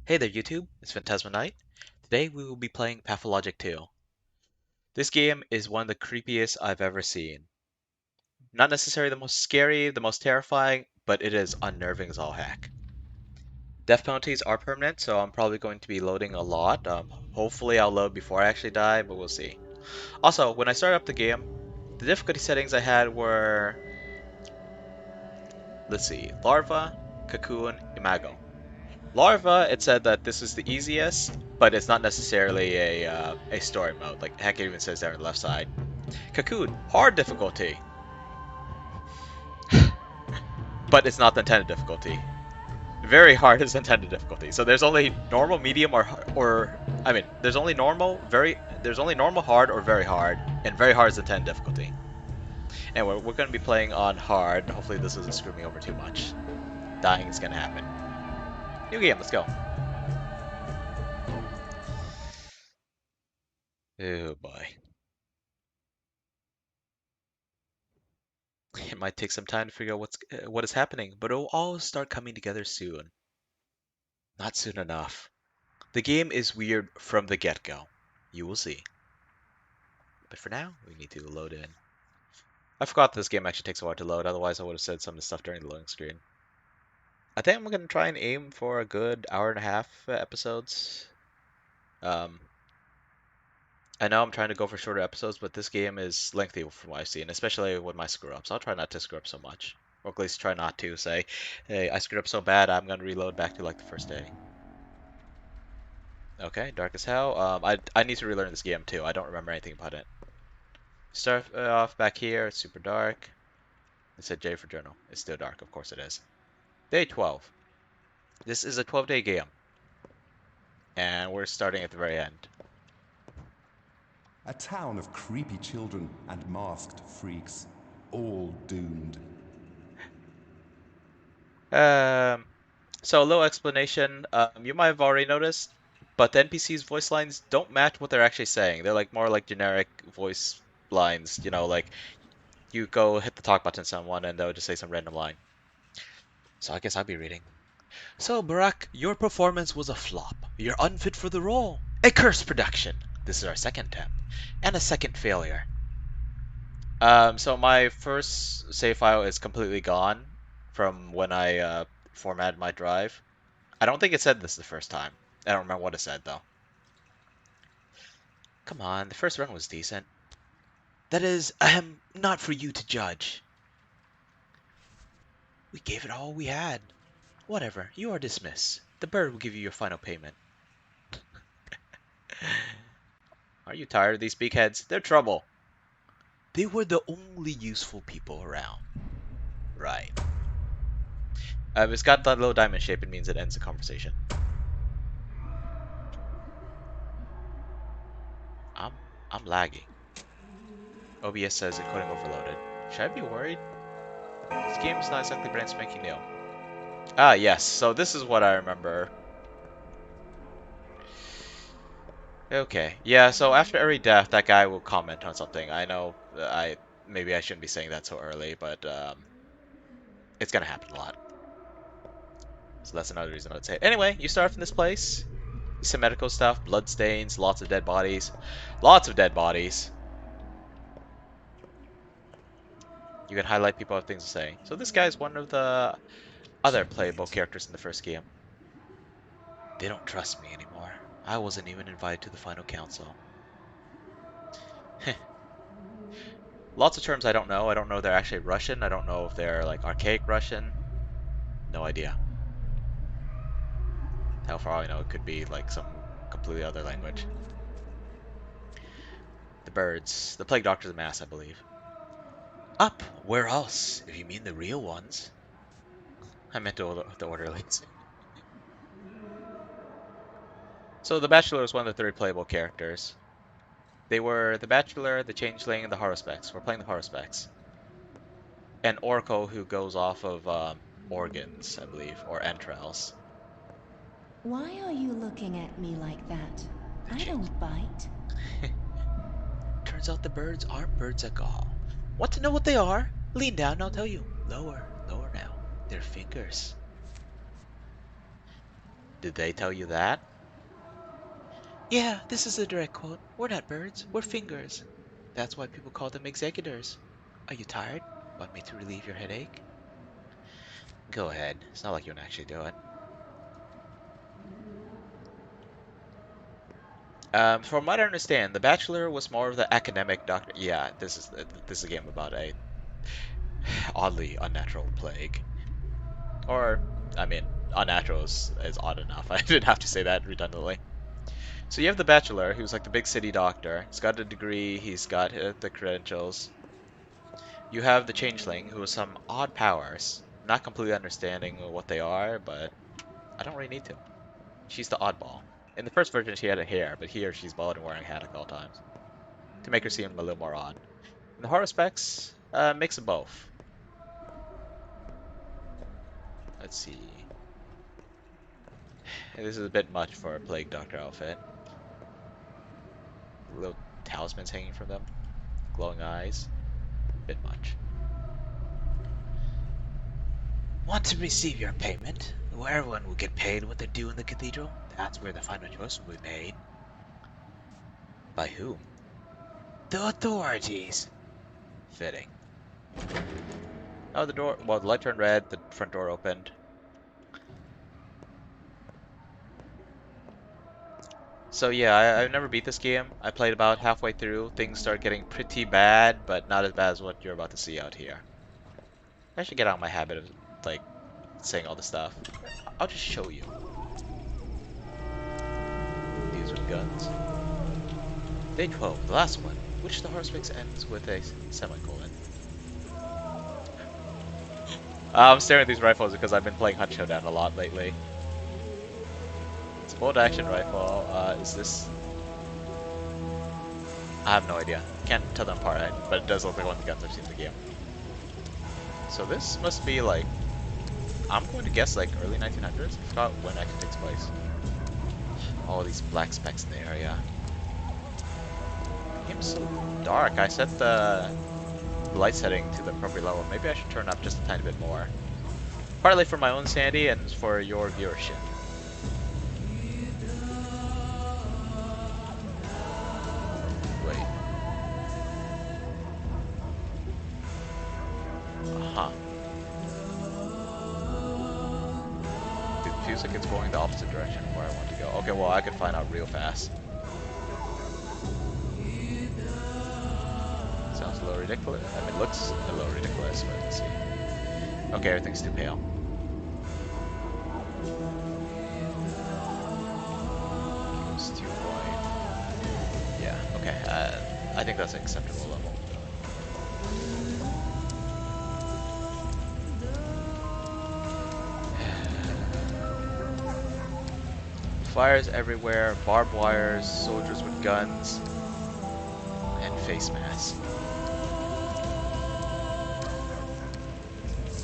Hey there YouTube, it's Phantasma Knight. Today we will be playing Pathologic 2. This game is one of the creepiest I've ever seen. Not necessarily the most scary, the most terrifying, but it is unnerving as all heck. Death penalties are permanent, so I'm probably going to be loading a lot. Hopefully I'll load before I actually die, but we'll see. Also, when I started up the game, the difficulty settings I had were, let's see, Larva, Cocoon, Imago. Larva, it said that this is the easiest, but it's not necessarily a story mode. Like, heck, it even says there on the left side. Cocoon, hard difficulty, but it's not the intended difficulty. Very hard is intended difficulty. So there's only normal, medium, or I mean, there's only normal, hard, or very hard, and very hard is intended difficulty. Anyway, we're going to be playing on hard. Hopefully this doesn't screw me over too much. Dying is going to happen. New game, let's go. Oh boy. It might take some time to figure out what is happening, but it'll all start coming together soon. Not soon enough. The game is weird from the get-go. You will see. But for now, we need to load in. I forgot this game actually takes a while to load, otherwise I would have said some of the stuff during the loading screen. I think I'm going to try and aim for a good hour and a half episodes. Um, I know I'm trying to go for shorter episodes, but this game is lengthy from what I've seen, especially with my screw-ups. I'll try not to screw up so much. Or at least try not to say, hey, I screwed up so bad, I'm going to reload back to like the first day. Okay, dark as hell. I need to relearn this game too. I don't remember anything about it. Start off back here. It's super dark. It said J for journal. It's still dark. Of course it is. Day 12. This is a 12-day game. And we're starting at the very end. A town of creepy children and masked freaks, all doomed. So a little explanation. You might have already noticed, but the NPC's voice lines don't match what they're actually saying. They're like more like generic voice lines. You know, like you go hit the talk button to someone and they'll just say some random line. So I guess I'll be reading. So, Barack, your performance was a flop. You're unfit for the role. A cursed production. This is our second attempt. And a second failure. So my first save file is completely gone from when I formatted my drive. I don't think it said this the first time. I don't remember what it said, though. Come on, the first run was decent. That is, ahem, not for you to judge. We gave it all we had. Whatever, you are dismissed. The bird will give you your final payment. Are you tired of these beakheads? They're trouble. They were the only useful people around. Right. It's got that little diamond shape. It means it ends the conversation. I'm I'm lagging. OBS says encoding overloaded. Should I be worried? This game is not exactly brand spanking new. Ah, yes. So this is what I remember. Okay. Yeah. So after every death, that guy will comment on something. I know. Maybe I shouldn't be saying that so early, but it's gonna happen a lot. So that's another reason I'd say it. Anyway, you start from this place. Some medical stuff, blood stains, lots of dead bodies. Lots of dead bodies. You can highlight people have things to say. So this guy's one of the other playable characters in the first game. They don't trust me anymore. I wasn't even invited to the final council. Lots of terms I don't know. I don't know if they're actually Russian. I don't know if they're like archaic Russian. No idea. How far I know, it could be like some completely other language. The birds. The plague doctor's a mass, I believe. Up! Where else? If you mean the real ones. I meant the orderlies. So the Bachelor is one of the 3 playable characters. They were the Bachelor, the Changeling, and the Haruspex. We're playing the Haruspex. And Oracle, who goes off of organs, I believe, or entrails. Why are you looking at me like that? The I change. don't bite. Turns out the birds aren't birds at all. Want to know what they are? Lean down and I'll tell you. Lower, lower now. They're fingers. Did they tell you that? Yeah, this is a direct quote. We're not birds, we're fingers. That's why people call them executors. Are you tired? Want me to relieve your headache? Go ahead. It's not like you can actually do it. From what I understand, The Bachelor was more of the academic doctor. Yeah, this is a game about a oddly unnatural plague. Or, I mean, unnatural is odd enough. I didn't have to say that redundantly. So you have the Bachelor, who's like the big city doctor. He's got a degree, he's got the credentials. You have the Changeling, who has some odd powers. Not completely understanding what they are, but I don't really need to. She's the oddball. In the first version, she had a hair, but here she's bald and wearing a hat at all times to make her seem a little more odd. In the horror specs, mix of both. Let's see. This is a bit much for a Plague Doctor outfit. Little talismans hanging from them, glowing eyes. Bit much. Want to receive your payment? Where everyone will get paid what they're due in the cathedral? That's where the final choice will be made. By whom? The authorities. Fitting. Oh, the door. Well, the light turned red. The front door opened. So yeah, I've never beat this game. I played about halfway through. Things start getting pretty bad, but not as bad as what you're about to see out here. I should get out of my habit of like saying all this stuff. I'll just show you. These with guns. Day 12, the last one, which the horoscope ends with a semicolon. I'm staring at these rifles because I've been playing Hunt Showdown a lot lately. It's a bolt action rifle. Is this? I have no idea. Can't tell them apart, but it does look like one of the guns I've seen in the game. So this must be like, I'm going to guess like early 1900s. I forgot when action takes place. All these black specks in the area. The game's so dark. I set the light setting to the appropriate level. Maybe I should turn up just a tiny bit more. Partly for my own sanity and for your viewership. Wait. Uh-huh. It feels like it's going the opposite direction from where I want to go. Okay, well, I can find out real fast. Sounds a little ridiculous. I mean, it looks a little ridiculous, but let's see. Okay, everything's too pale. Goes too white. Yeah, okay. I think that's an acceptable level. Fires everywhere, barbed wires, soldiers with guns, and face masks.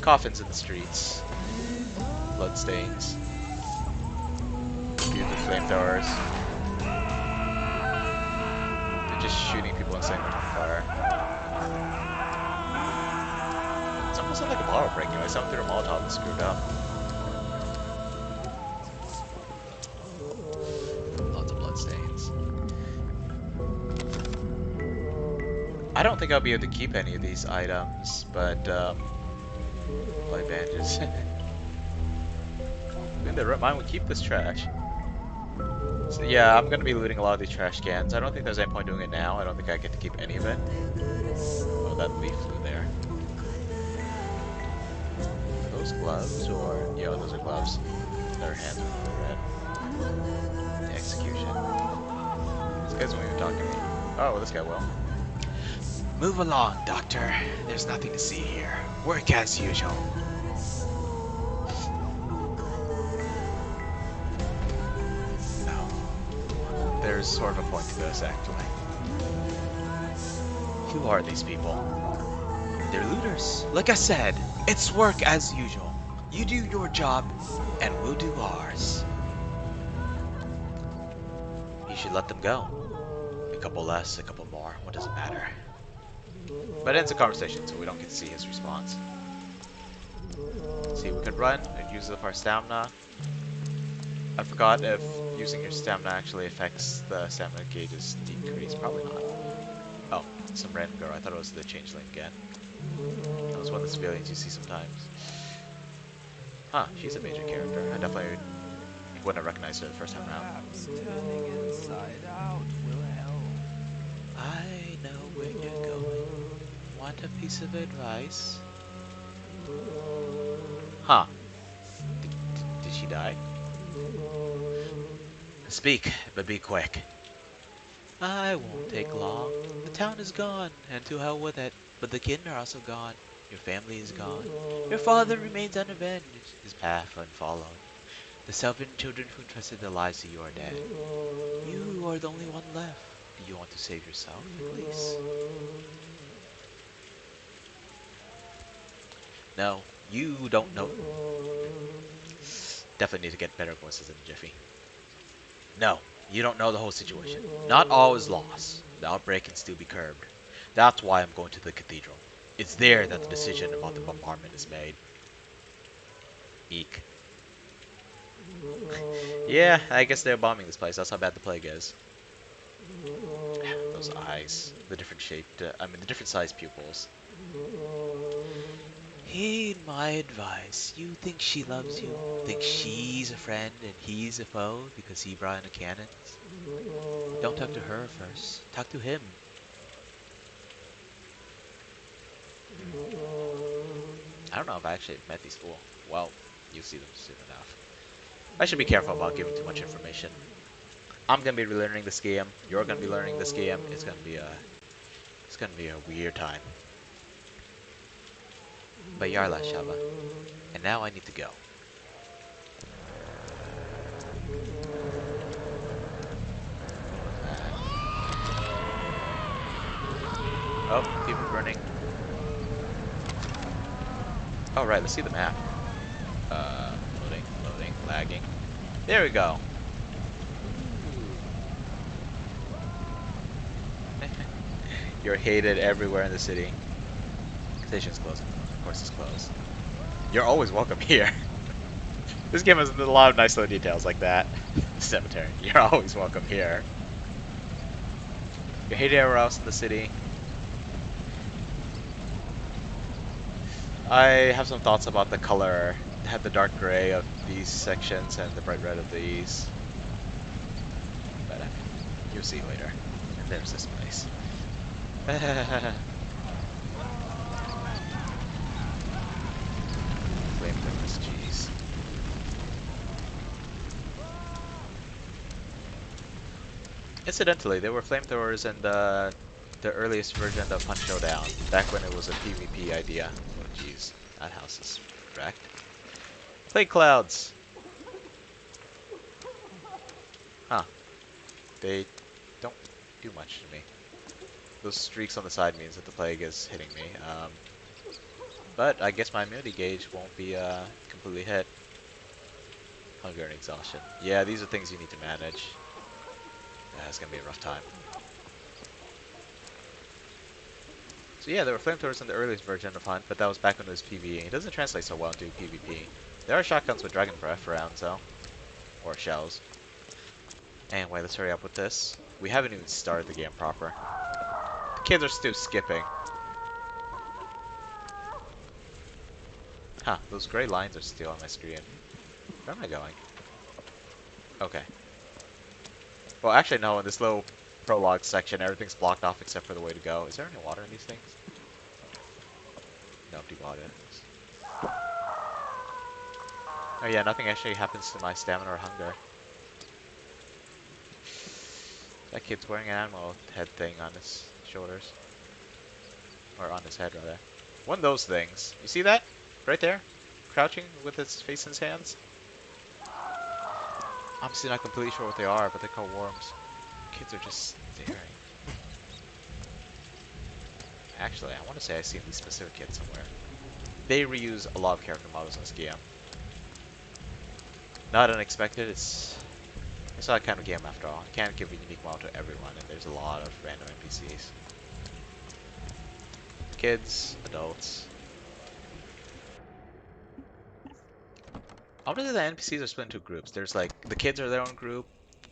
Coffins in the streets. Bloodstains. Dudes with flamethrowers. They're just shooting people and setting them on fire. It's almost like a bottle breaking. Like someone threw a Molotov and screwed up. Lots of bloodstains. I don't think I'll be able to keep any of these items, but blood bandages. In the right mind, we keep this trash. So yeah, I'm gonna be looting a lot of these trash cans. I don't think there's any point doing it now. I don't think I get to keep any of it. Oh, that leaf flew there. Are those gloves or yeah, those are gloves. Their hands are red. The execution. This guy's not even talking to me. Oh, well, this guy will. Move along, Doctor. There's nothing to see here. Work as usual. No. There's sort of a point to this, actually. Who are these people? They're looters. Like I said, it's work as usual. You do your job, and we'll do ours. You should let them go. A couple less, a couple more. What does it matter? But it ends the conversation, so we don't get to see his response. See, we could run and use up our stamina. I forgot if using your stamina actually affects the stamina gauge's decrease. Probably not. Oh, some random girl. I thought it was the changeling again. That was one of the civilians you see sometimes. Huh, she's a major character. I definitely wouldn't have recognized her the first time around. Perhaps turning inside out will help. I know where you're going. Want a piece of advice? Huh. Did she die? Speak, but be quick. I won't take long. The town is gone, and to hell with it. But the kin are also gone. Your family is gone. Your father remains unavenged, his path unfollowed. The self-in children who entrusted their lives to you are dead. You are the only one left. Do you want to save yourself, at least? No, you don't know. Definitely need to get better voices in Jiffy. No, you don't know the whole situation. Not all is lost. The outbreak can still be curbed. That's why I'm going to the cathedral. It's there that the decision about the bombardment is made. Eek. Yeah, I guess they're bombing this place. That's how bad the plague is. Those eyes. The different shaped, the different sized pupils. Heed my advice. You think she loves you? Think she's a friend and he's a foe because he brought in the cannons? Don't talk to her first. Talk to him. Hmm. I don't know if I actually met these. Well, you'll see them soon enough. I should be careful about giving too much information. I'm gonna be relearning this game. You're gonna be learning this game. It's gonna be a weird time. But Yarla Shaba. And now I need to go. What was that? Oh, people burning. Oh right, let's see the map. Loading, lagging. There we go. Ooh. You're hated everywhere in the city. Station's closed. Of course it's closed. You're always welcome here. This game has a lot of nice little details like that. Cemetery. You're always welcome here. You're hated everywhere else in the city. I have some thoughts about the color. Have the dark gray of these sections and the bright red of these. But you'll see later. And there's this place. Flamethrowers, jeez. Incidentally, there were flamethrowers in the earliest version of Punch Showdown, back when it was a PvP idea. Oh jeez, that house is wrecked. Plague clouds! Huh. They don't do much to me. Those streaks on the side means that the plague is hitting me. But I guess my immunity gauge won't be completely hit. Hunger and exhaustion. Yeah, these are things you need to manage. Yeah, it's gonna be a rough time. So yeah, there were flamethrowers in the earliest version of Hunt, but that was back when it was PvE. It doesn't translate so well into PvP. There are shotguns with dragon breath around, so. Or shells. Anyway, let's hurry up with this. We haven't even started the game proper. The kids are still skipping. Huh, those gray lines are still on my screen. Where am I going? Okay. Well, actually, no, in this little prologue section, everything's blocked off except for the way to go. Is there any water in these things? No, dewater. Oh yeah, nothing actually happens to my stamina or hunger. That kid's wearing an animal head thing on his shoulders. Or on his head, rather. One of those things. You see that? Right there? Crouching with his face in his hands? I'm still not completely sure what they are, but they're called worms. Kids are just staring. Actually, I want to say I've seen these specific kids somewhere. They reuse a lot of character models in this game. Not unexpected, it's not that kind of game after all. You can't give a unique model to everyone, and there's a lot of random NPCs. Kids, adults. I wonder if the NPCs are split into groups. There's like the kids are their own group,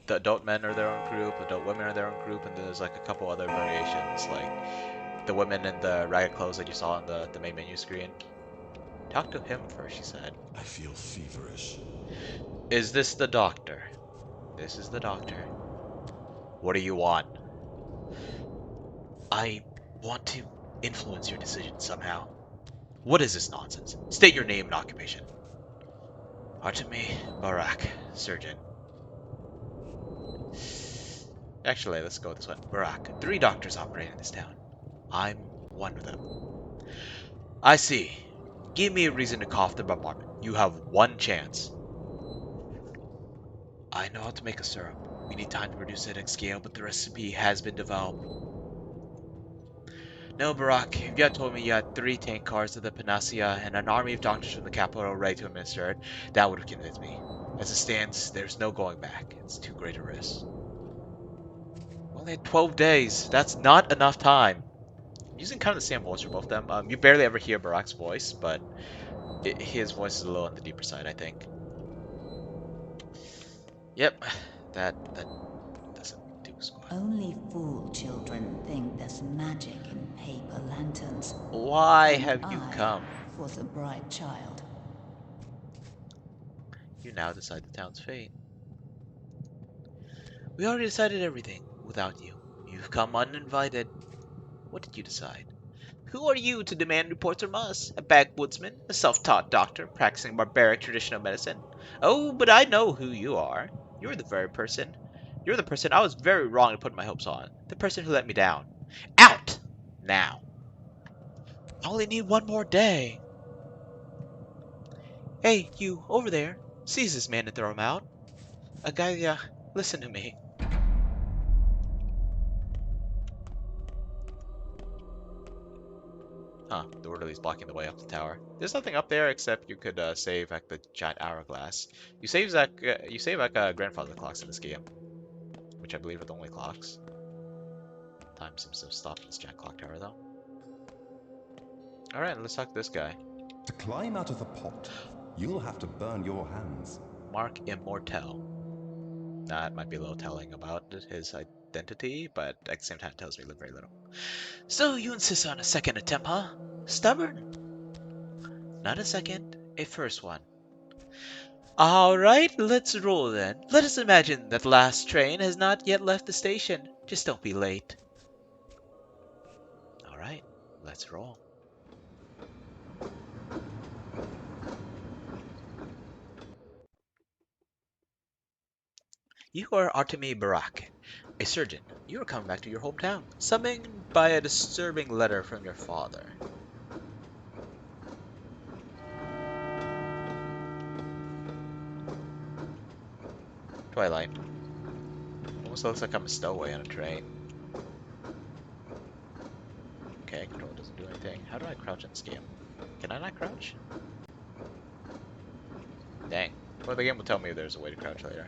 the adult men are their own group, adult women are their own group, and there's like a couple other variations, like the women in the ragged clothes that you saw on the main menu screen. Talk to him first, she said. I feel feverish. Is this the doctor? This is the doctor. What do you want? I want to influence your decision somehow. What is this nonsense? State your name and occupation. Artemi Barak, surgeon. Actually, let's go with this one. Barak. 3 doctors operate in this town. I'm one of them. I see. Give me a reason to cough the bombardment. You have one chance. I know how to make a syrup. We need time to produce it at scale, but the recipe has been developed. No, Barak, if you had told me you had 3 tank cars of the Panacea and an army of doctors from the capital ready to administer it, that would have convinced me. As it stands, there's no going back. It's too great a risk. We only had 12 days. That's not enough time. I'm using kind of the same voice for both of them. You barely ever hear Barak's voice, but his voice is a little on the deeper side, I think. Yep, that doesn't do squat. Only fool children think there's magic in paper lanterns. Why And have you I come? was a bright child. You now decide the town's fate. We already decided everything without you. You've come uninvited. What did you decide? Who are you to demand reports from us? A backwoodsman? A self-taught doctor practicing barbaric traditional medicine? Oh, but I know who you are. You're the very person. You're the person I was very wrong to put my hopes on. The person who let me down. Out! Now. I only need one more day. Hey, you, over there. Seize this man and throw him out. Agalia, listen to me. Huh, the orderly's blocking the way up the tower. There's nothing up there except you could save like the giant hourglass. You save like grandfather clocks in this game, which I believe are the only clocks. Time seems to have stopped in this giant clock tower though. Alright, let's talk to this guy. To climb out of the pot, you'll have to burn your hands. Mark Immortel. That might be a little telling about his identity, but at the same time it tells me very little. So you insist on a second attempt, huh? Stubborn? Not a second, a first one. Alright, let's roll then. Let us imagine that the last train has not yet left the station. Just don't be late. Alright, let's roll. You are Artemi Barak, a surgeon. You are coming back to your hometown, summoned by a disturbing letter from your father. Twilight. Almost looks like I'm a stowaway on a train. Okay, control doesn't do anything. How do I crouch in this game? Can I not crouch? Dang. Well, the game will tell me there's a way to crouch later.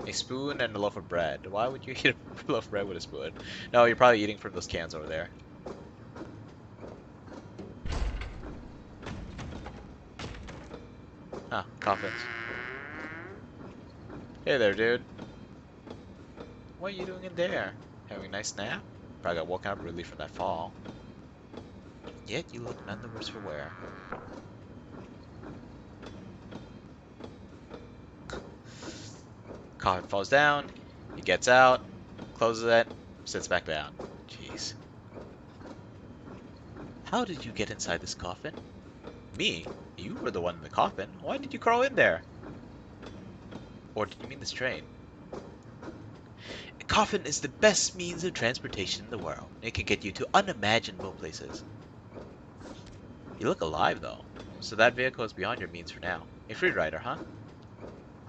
A spoon and a loaf of bread. Why would you eat a loaf of bread with a spoon? No, you're probably eating from those cans over there. Huh, coffins. Hey there, dude. What are you doing in there? Having a nice nap? Probably got woken up rudely from that fall. Yet you look none the worse for wear. Coffin falls down. He gets out, closes it, sits back down. Jeez. How did you get inside this coffin? Me? You were the one in the coffin. Why did you crawl in there? Or did you mean this train? A coffin is the best means of transportation in the world. It can get you to unimaginable places. You look alive, though. So that vehicle is beyond your means for now. A free rider, huh?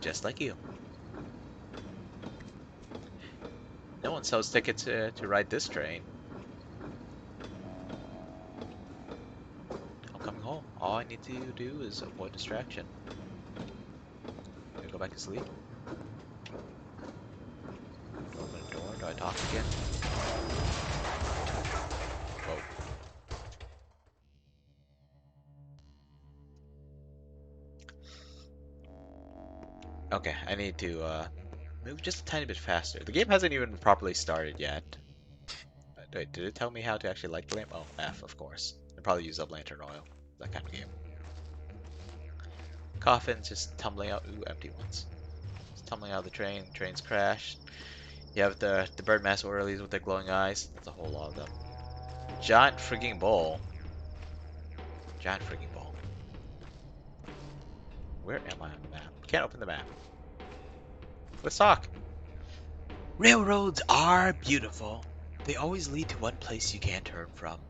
Just like you. No one sells tickets to ride this train. I'm coming home. All I need to do is avoid distraction. Do I go back to sleep? Do I open the door? Do I talk again? Whoa. Okay, I need to move just a tiny bit faster. The game hasn't even properly started yet. Wait, did it tell me how to actually light the lamp? Oh, F, of course. I probably use up lantern oil. That kind of game. Coffins just tumbling out. Ooh, empty ones. Just tumbling out of the train. Trains crash. You have the bird mass orderlies with their glowing eyes. That's a whole lot of them. Giant frigging bowl. Giant frigging bowl. Where am I on the map? Can't open the map. Let's talk. Railroads are beautiful. They always lead to one place you can't turn from.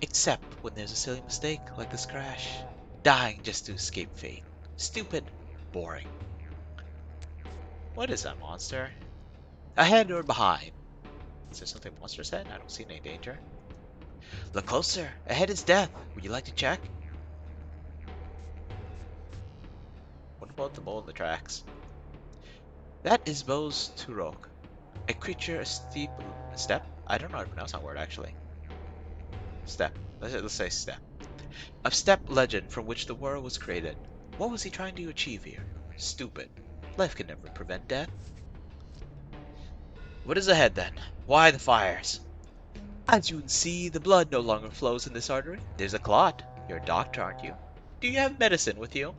Except when there's a silly mistake like this crash. Dying just to escape fate. Stupid. Boring. What is that monster? Ahead or behind? Is there something monster said? I don't see any danger. Look closer. Ahead is death. Would you like to check? What about the bowl in the tracks? That is Bose Turok. A creature, a steep step? I don't know how to pronounce that word actually. Step. Let's say step. A step legend from which the world was created. What was he trying to achieve here? Stupid. Life can never prevent death. What is ahead then? Why the fires? As you can see, the blood no longer flows in this artery. There's a clot. You're a doctor, aren't you? Do you have medicine with you?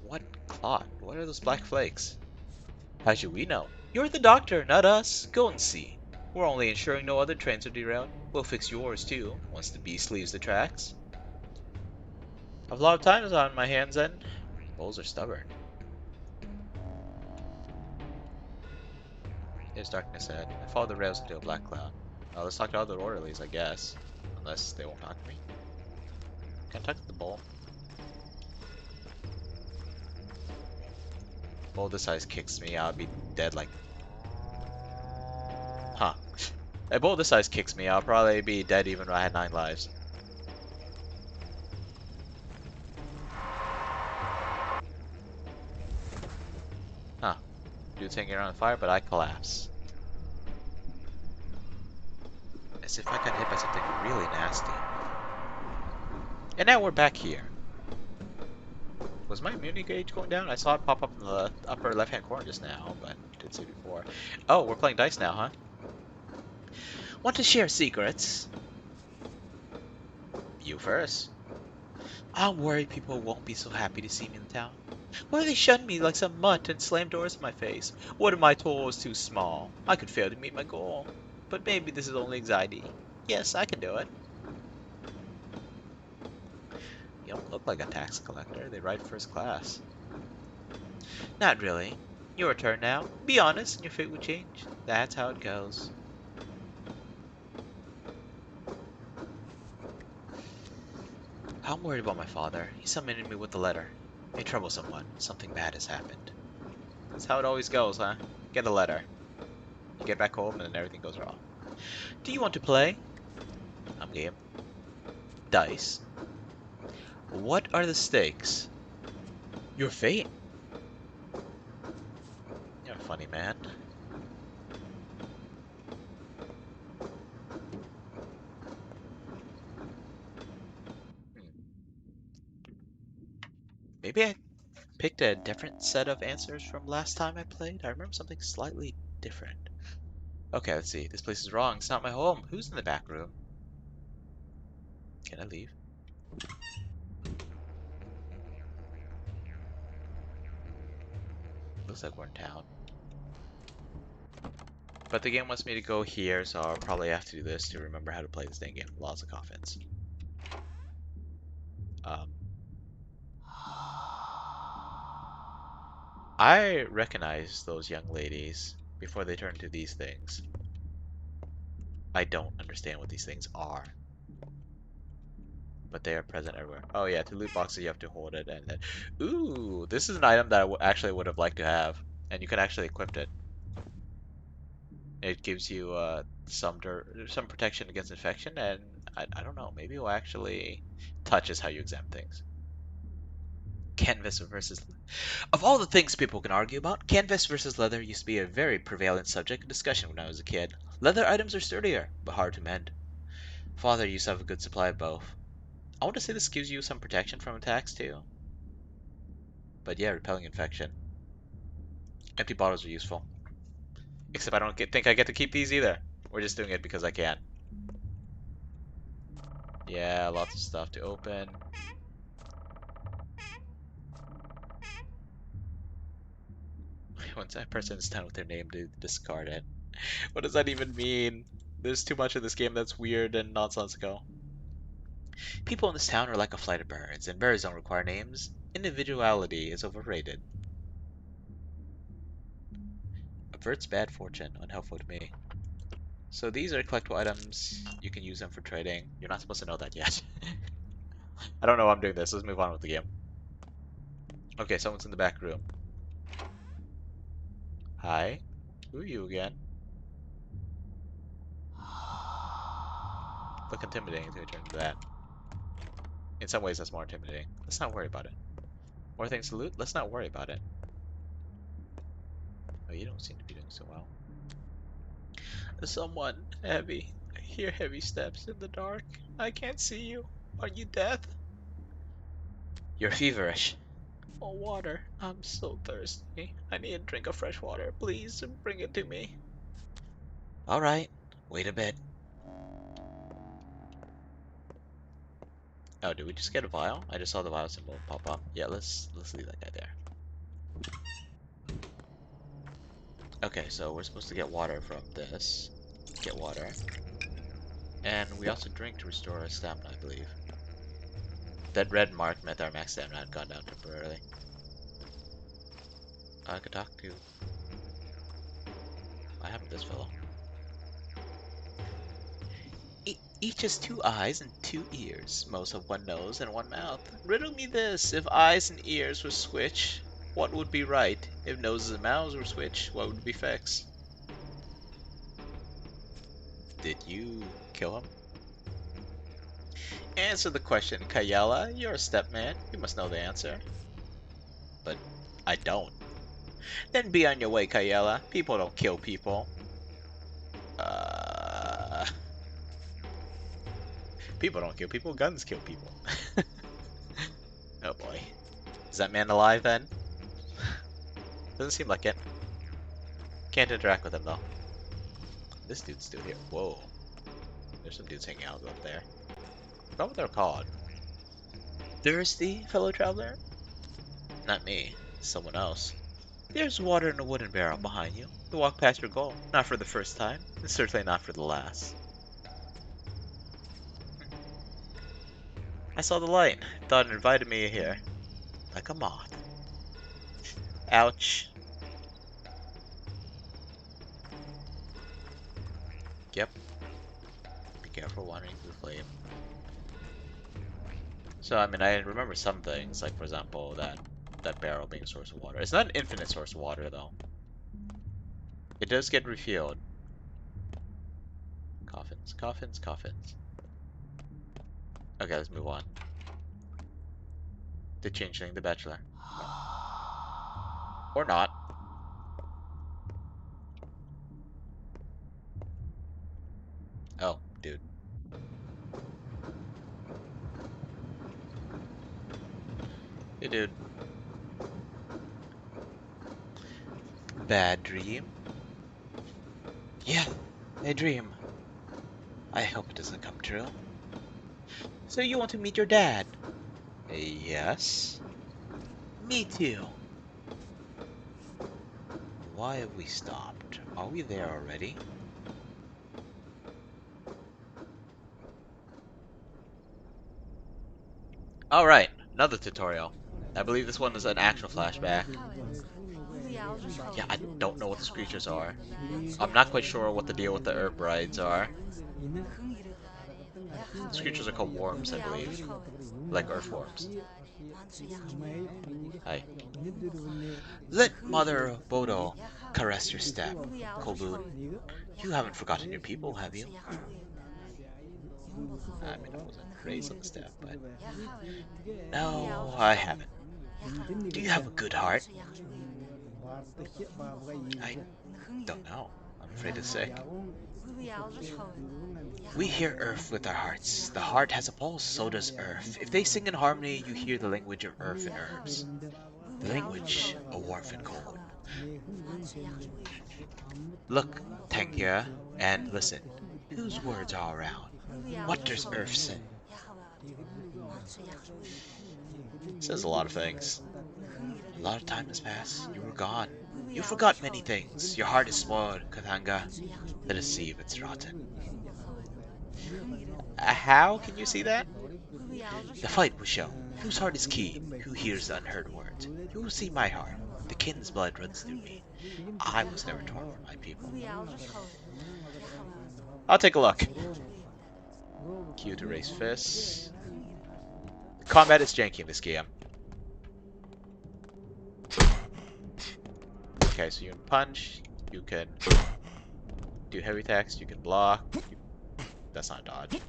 What clot? What are those black flakes? How should we know? You're the doctor, not us. Go and see. We're only ensuring no other trains are derailed. We'll fix yours too, once the beast leaves the tracks. I've a lot of times on my hands then. Bulls are stubborn. There's darkness ahead. I follow the rails into a black cloud. Let's talk to other orderlies, I guess. Unless they won't talk to me. Can I talk to the bull? Bull this size kicks me, I'll be dead like... Huh. A bull this size kicks me, I'll probably be dead even if I had 9 lives. Huh. Dude's hanging around the fire, but I collapse. As if I got hit by something really nasty. And now we're back here. Was my immunity gauge going down? I saw it pop up in the upper left-hand corner just now, but didn't see it before. Oh, we're playing dice now, huh? Want to share secrets? You first. I'm worried people won't be so happy to see me in town. Why do they shun me like some mutt and slam doors in my face? What if my toll is too small? I could fail to meet my goal. But maybe this is only anxiety. Yes, I can do it. You don't look like a tax collector. They ride first class. Not really. Your turn now. Be honest and your fate will change. That's how it goes. I'm worried about my father. He summoned me with a letter. A troublesome one. Something bad has happened. That's how it always goes, huh? Get a letter. You get back home and then everything goes wrong. Do you want to play? I'm game. Dice. What are the stakes? Your fate. You're a funny man. Hmm. Maybe I picked a different set of answers from last time I played. I remember something slightly different. Okay, let's see. This place is wrong. It's not my home. Who's in the back room? Can I leave? Looks like we're in town. But the game wants me to go here, so I'll probably have to do this to remember how to play this dang game. Laws of Coffins. Um, I recognize those young ladies before they turn to these things. I don't understand what these things are, but they are present everywhere. Oh yeah, to loot boxes you have to hold it and then... Ooh, this is an item that I actually would have liked to have, and you can actually equip it. It gives you some protection against infection, and I don't know, maybe it will actually touches how you examine things. Canvas versus... Of all the things people can argue about, canvas versus leather used to be a very prevalent subject of discussion when I was a kid. Leather items are sturdier, but hard to mend. Father used to have a good supply of both. I want to say this gives you some protection from attacks too. But yeah, repelling infection. Empty bottles are useful. Except I don't think I get to keep these either. We're just doing it because I can. Yeah, lots of stuff to open. Once that person's done with their name, they discard it. What does that even mean? There's too much of this game that's weird and nonsensical. People in this town are like a flight of birds, and birds don't require names. Individuality is overrated. Averts bad fortune, unhelpful to me. So these are collectible items. You can use them for trading. You're not supposed to know that yet. I don't know why I'm doing this. Let's move on with the game. Okay, someone's in the back room. Hi. Who are you again? Look intimidating to turn into that. In some ways, that's more intimidating. Let's not worry about it. More things to loot? Let's not worry about it. Oh, you don't seem to be doing so well. Someone heavy. I hear heavy steps in the dark. I can't see you. Are you death? You're feverish. Oh, water. I'm so thirsty. I need a drink of fresh water. Please bring it to me. Alright. Wait a bit. Oh, did we just get a vial? I just saw the vial symbol pop up. Yeah, let's leave that guy there. Okay, so we're supposed to get water from this. Get water. And we also drink to restore our stamina, I believe. That red mark meant our max stamina had gone down temporarily. I could talk to... What happened to this fellow? Each has two eyes and two ears. Most have one nose and one mouth. Riddle me this. If eyes and ears were switch, what would be right? If noses and mouths were switch, what would be fix? Did you kill him? Answer the question, Kayala. You're a stepman. You must know the answer. But I don't. Then be on your way, Kayala. People don't kill people. Uh... People don't kill people. Guns kill people. Oh boy. Is that man alive then? Doesn't seem like it. Can't interact with him though. This dude's still here. Whoa. There's some dudes hanging out up there. I forgot what they're called. Thirsty, fellow traveler? Not me. Someone else. There's water in a wooden barrel behind you. You walk past your goal. Not for the first time, and certainly not for the last. I saw the light. Thought it invited me here. Like a moth. Ouch. Yep. Be careful wandering through the flame. So, I mean, I remember some things, like, for example, that barrel being a source of water. It's not an infinite source of water, though. It does get refilled. Coffins, coffins, coffins. Okay, let's move on. The Changeling, the Bachelor. Or not. Oh, dude. Hey, dude. Bad dream? Yeah, a dream. I hope it doesn't come true. So you want to meet your dad? Yes. Me too. Why have we stopped? Are we there already? Alright, another tutorial. I believe this one is an actual flashback. Yeah, I don't know what the creatures are. I'm not quite sure what the deal with the herb brides are. These creatures are called worms, I believe. Like earthworms. Hi. Let Mother Bodo caress your step, Kobun. You haven't forgotten your people, have you? I mean, I wasn't raised on the step, but... No, I haven't. Do you have a good heart? I don't know. I'm afraid to say. We hear Earth with our hearts. The heart has a pulse, so does Earth. If they sing in harmony, you hear the language of Earth and herbs. Language, a Warfin code. Look, Tangia, and listen. Whose words are around? What does Earth say? Says a lot of things. A lot of time has passed. You were gone. You forgot many things. Your heart is spoiled, Katanga. Let us see if it's rotten. How can you see that? The fight will show. Whose heart is keen? Who hears the unheard words? You will see my heart. The kin's blood runs through me. I was never torn from my people. I'll take a look. Q to raise fists. Combat is janky in this game. Okay, so you can punch, you can do heavy attacks, you can block. That's not dodge.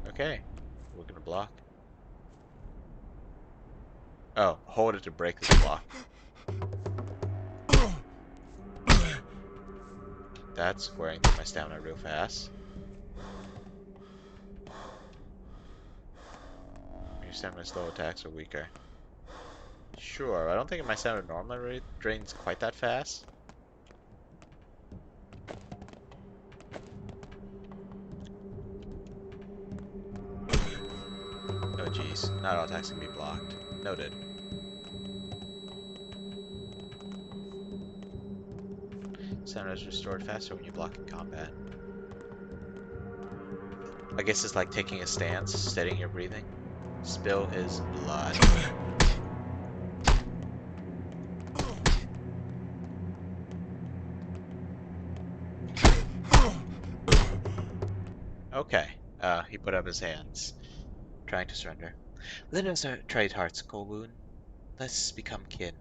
Okay, we're gonna block. Oh, hold it to break this block. That's wearing through my stamina real fast. Your stamina slow attacks are weaker. Sure, I don't think my stamina normally drains quite that fast. Oh jeez, not all attacks can be blocked. Noted. Stamina is restored faster when you block in combat. I guess it's like taking a stance, steadying your breathing. Spill his blood. Okay. He put up his hands, trying to surrender. Let us trade hearts, Kobun. Let's become kin.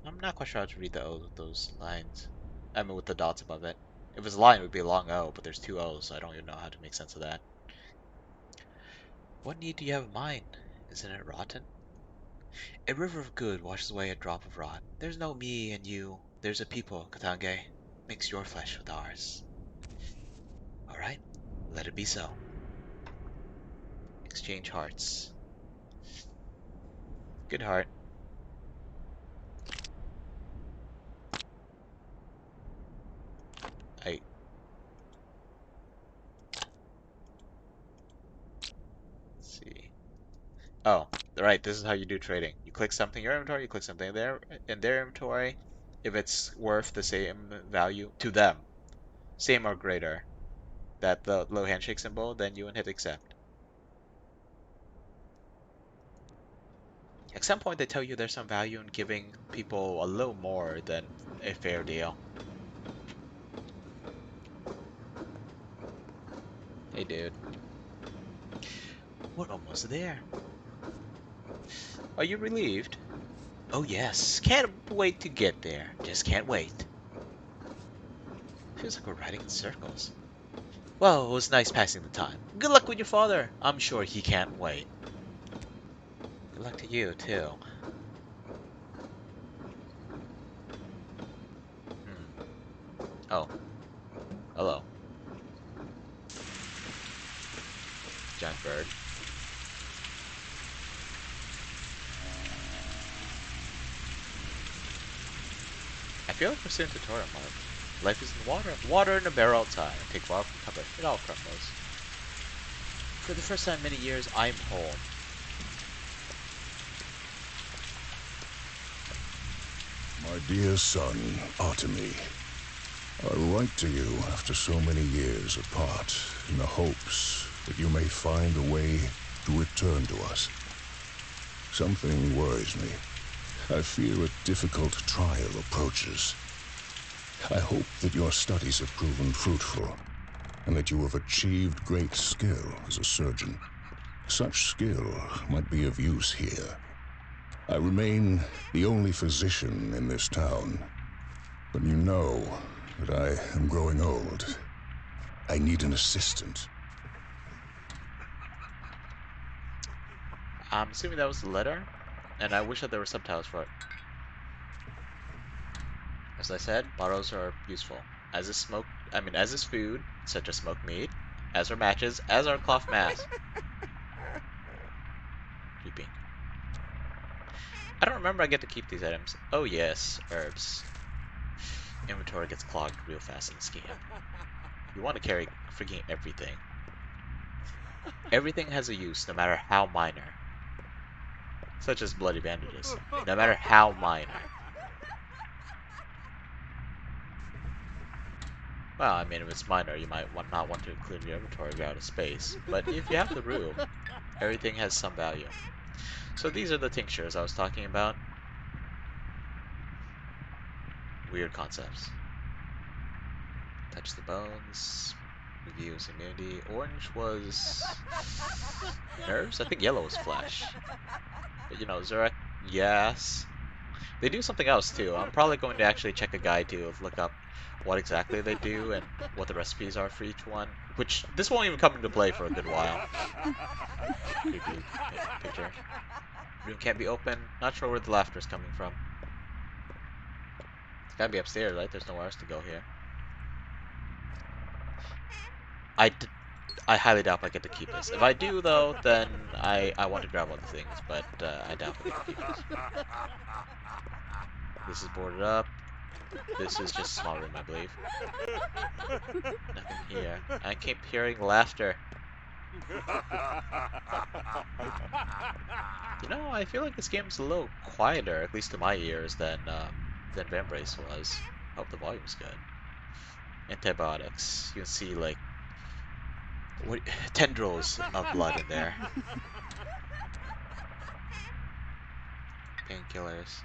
I'm not quite sure how to read the O with those lines. I mean, with the dots above it. If it's a line, it would be a long O, but there's two O's, so I don't even know how to make sense of that. What need do you have in mind? Isn't it rotten? A river of good washes away a drop of rot. There's no me and you. There's a people, Katange. Mix your flesh with ours. Alright, let it be so. Exchange hearts. Good heart. I... Let's see. Oh, right, this is how you do trading. You click something in your inventory, you click something there in their inventory. If it's worth the same value to them, same or greater, that the low handshake symbol, then you hit accept. At some point they tell you there's some value in giving people a little more than a fair deal. Hey dude. We're almost there. Are you relieved? Oh yes, can't wait to get there. Just can't wait. Feels like we're riding in circles. Well, it was nice passing the time. Good luck with your father. I'm sure he can't wait. Good luck to you, too. Hmm. Oh. Hello. Giant bird. I feel like we're still in tutorial mode. Life is in the water. Water in a barrel outside. Take water from cover. It all crumbles. For the first time in many years, I'm home. My dear son, Artemy, I write to you after so many years apart in the hopes that you may find a way to return to us. Something worries me. I fear a difficult trial approaches. I hope that your studies have proven fruitful, and that you have achieved great skill as a surgeon. Such skill might be of use here. I remain the only physician in this town, but you know that I am growing old. I need an assistant. I'm assuming that was the letter, and I wish that there were subtitles for it. As I said, bottles are useful. As is as is food, such as smoked meat, as are matches, as are cloth masks. Creepy. I don't remember I get to keep these items. Oh yes, herbs. Inventory gets clogged real fast in this game. You want to carry freaking everything. Everything has a use, no matter how minor. Such as bloody bandages. No matter how minor. Well, I mean, if it's minor, you might not want to include your inventory if you're out of space. But if you have the room, everything has some value. So these are the tinctures I was talking about. Weird concepts. Touch the bones. Reviews immunity. Orange was nerves? I think yellow was flesh. But you know, Zurek, yes. They do something else too. I'm probably going to actually check a guide to look up what exactly they do and what the recipes are for each one. Which, this won't even come into play for a good while. Creepy picture. Room can't be open. Not sure where the laughter is coming from. It's gotta be upstairs, right? There's nowhere else to go here. I highly doubt I get to keep this. If I do, though, then I want to grab other things, but I doubt I get to keep this. This is boarded up. This is just a small room, I believe. Nothing here. I keep hearing laughter. You know, I feel like this game's a little quieter, at least to my ears, than Vambrace was. I hope the volume's good. Antibiotics. You can see like tendrils of blood in there. Painkillers.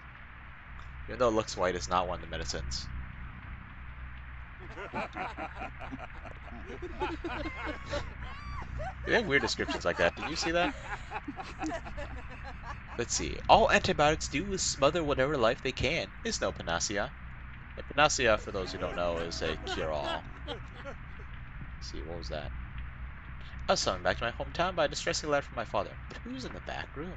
Even though it looks white, it's not one of the medicines. They have weird descriptions like that. Did you see that? Let's see. All antibiotics do is smother whatever life they can. It's no panacea. A panacea, for those who don't know, is a cure-all. Let's see, what was that? I was summoned back to my hometown by a distressing letter from my father. But who's in the back room?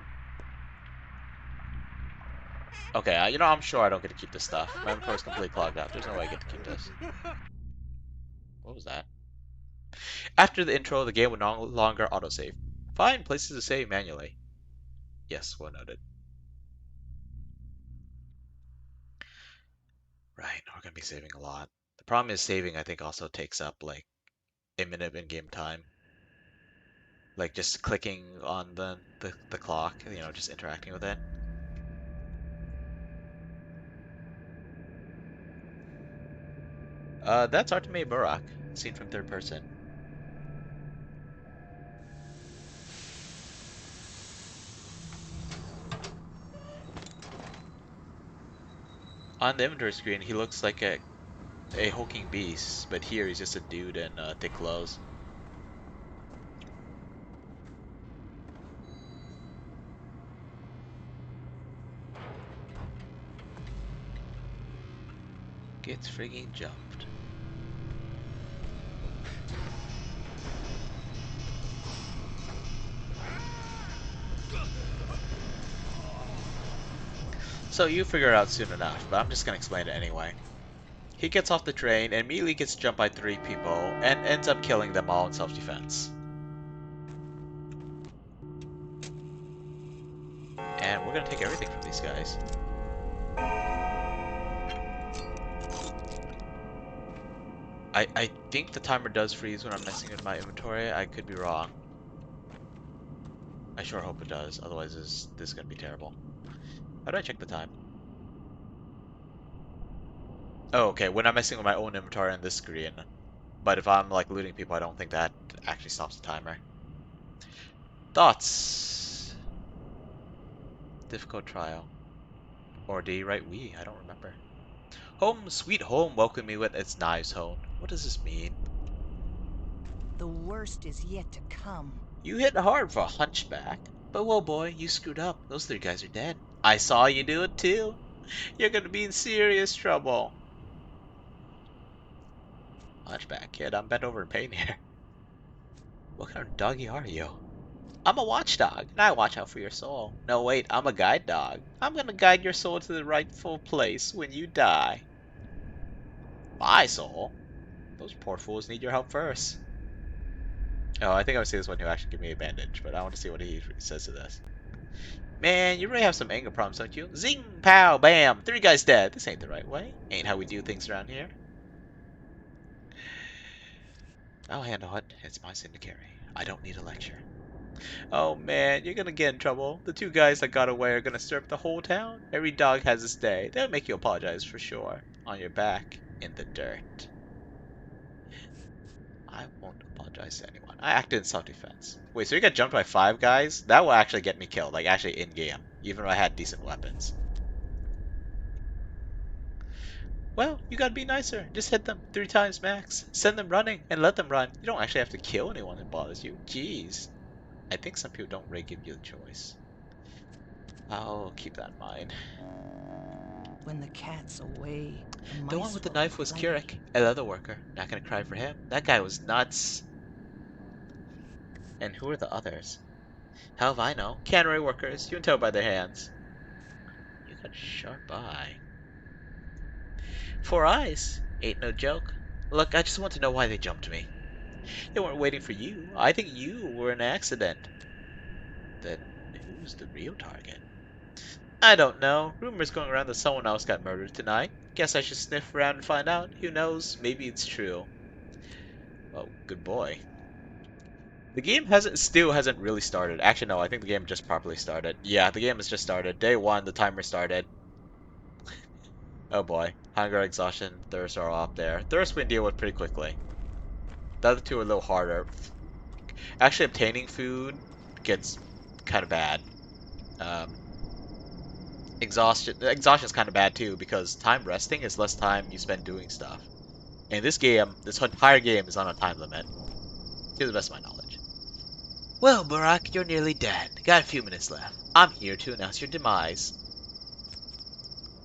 Okay, you know, I'm sure I don't get to keep this stuff. My inventory's completely clogged up. There's no way I get to keep this. What was that? After the intro, the game would no longer autosave. Find places to save manually. Yes, well noted. Right, we're gonna be saving a lot. The problem is saving, I think, also takes up like a minute in game time. Like just clicking on the clock, you know, just interacting with it. That's Artemi Burak, seen from third person. On the inventory screen, he looks like a hulking beast, but here he's just a dude in thick clothes. Gets frigging jumped. So you figure it out soon enough, but I'm just gonna explain it anyway. He gets off the train and immediately gets jumped by 3 people and ends up killing them all in self-defense. And we're gonna take everything from these guys. I think the timer does freeze when I'm messing with my inventory. I could be wrong. I sure hope it does, otherwise this is gonna be terrible. How do I check the time? Oh, okay, when I'm messing with my own inventory on this screen. But if I'm like looting people, I don't think that actually stops the timer. Thoughts? Difficult trial. Or did he write we? I don't remember. Home, sweet home, welcome me with its knives honed. What does this mean? The worst is yet to come. You hit hard for a hunchback. But whoa boy, you screwed up. Those 3 guys are dead. I saw you do it too. You're gonna be in serious trouble. Hunchback, kid, I'm bent over in pain here. What kind of doggy are you? I'm a watchdog, and I watch out for your soul. No, wait, I'm a guide dog. I'm gonna guide your soul to the rightful place when you die. My soul? Those poor fools need your help first. Oh, I think I would see this one who actually give me a bandage, but I want to see what he says to this. Man, you really have some anger problems, don't you? Zing, pow, bam, 3 guys dead. This ain't the right way. Ain't how we do things around here. I'll handle it. It's my sin to carry. I don't need a lecture. Oh man, you're gonna get in trouble. The 2 guys that got away are gonna stir up the whole town. Every dog has its day. They'll make you apologize for sure. On your back, in the dirt. I won't apologize to anyone. I acted in self-defense. Wait, so you got jumped by 5 guys? That will actually get me killed, like actually in-game, even though I had decent weapons. Well, you gotta be nicer. Just hit them 3 times max. Send them running and let them run. You don't actually have to kill anyone that bothers you. Jeez. I think some people don't really give you the choice. I'll keep that in mind. When the cat's away, The one with the knife was Kirik, a leather worker. Not gonna cry for him. That guy was nuts. And who are the others? Hell if I know. Cannery workers. You can tell by their hands. You got a sharp eye. 4 eyes. Ain't no joke. Look, I just want to know why they jumped me. They weren't waiting for you. I think you were an accident. Then who's the real target? I don't know. Rumors going around that someone else got murdered tonight. Guess I should sniff around and find out. Who knows? Maybe it's true. Oh, good boy. The game still hasn't really started. Actually, no, I think the game just properly started. Yeah, the game has just started. Day 1, the timer started. Oh boy. Hunger, exhaustion, thirst are all up there. Thirst we can deal with pretty quickly. The other 2 are a little harder. Actually, obtaining food gets kind of bad. Um, exhaustion is kind of bad too because time resting is less time you spend doing stuff. And this game, this entire game is on a time limit, to the best of my knowledge. Well, Burak, you're nearly dead. Got a few minutes left. I'm here to announce your demise.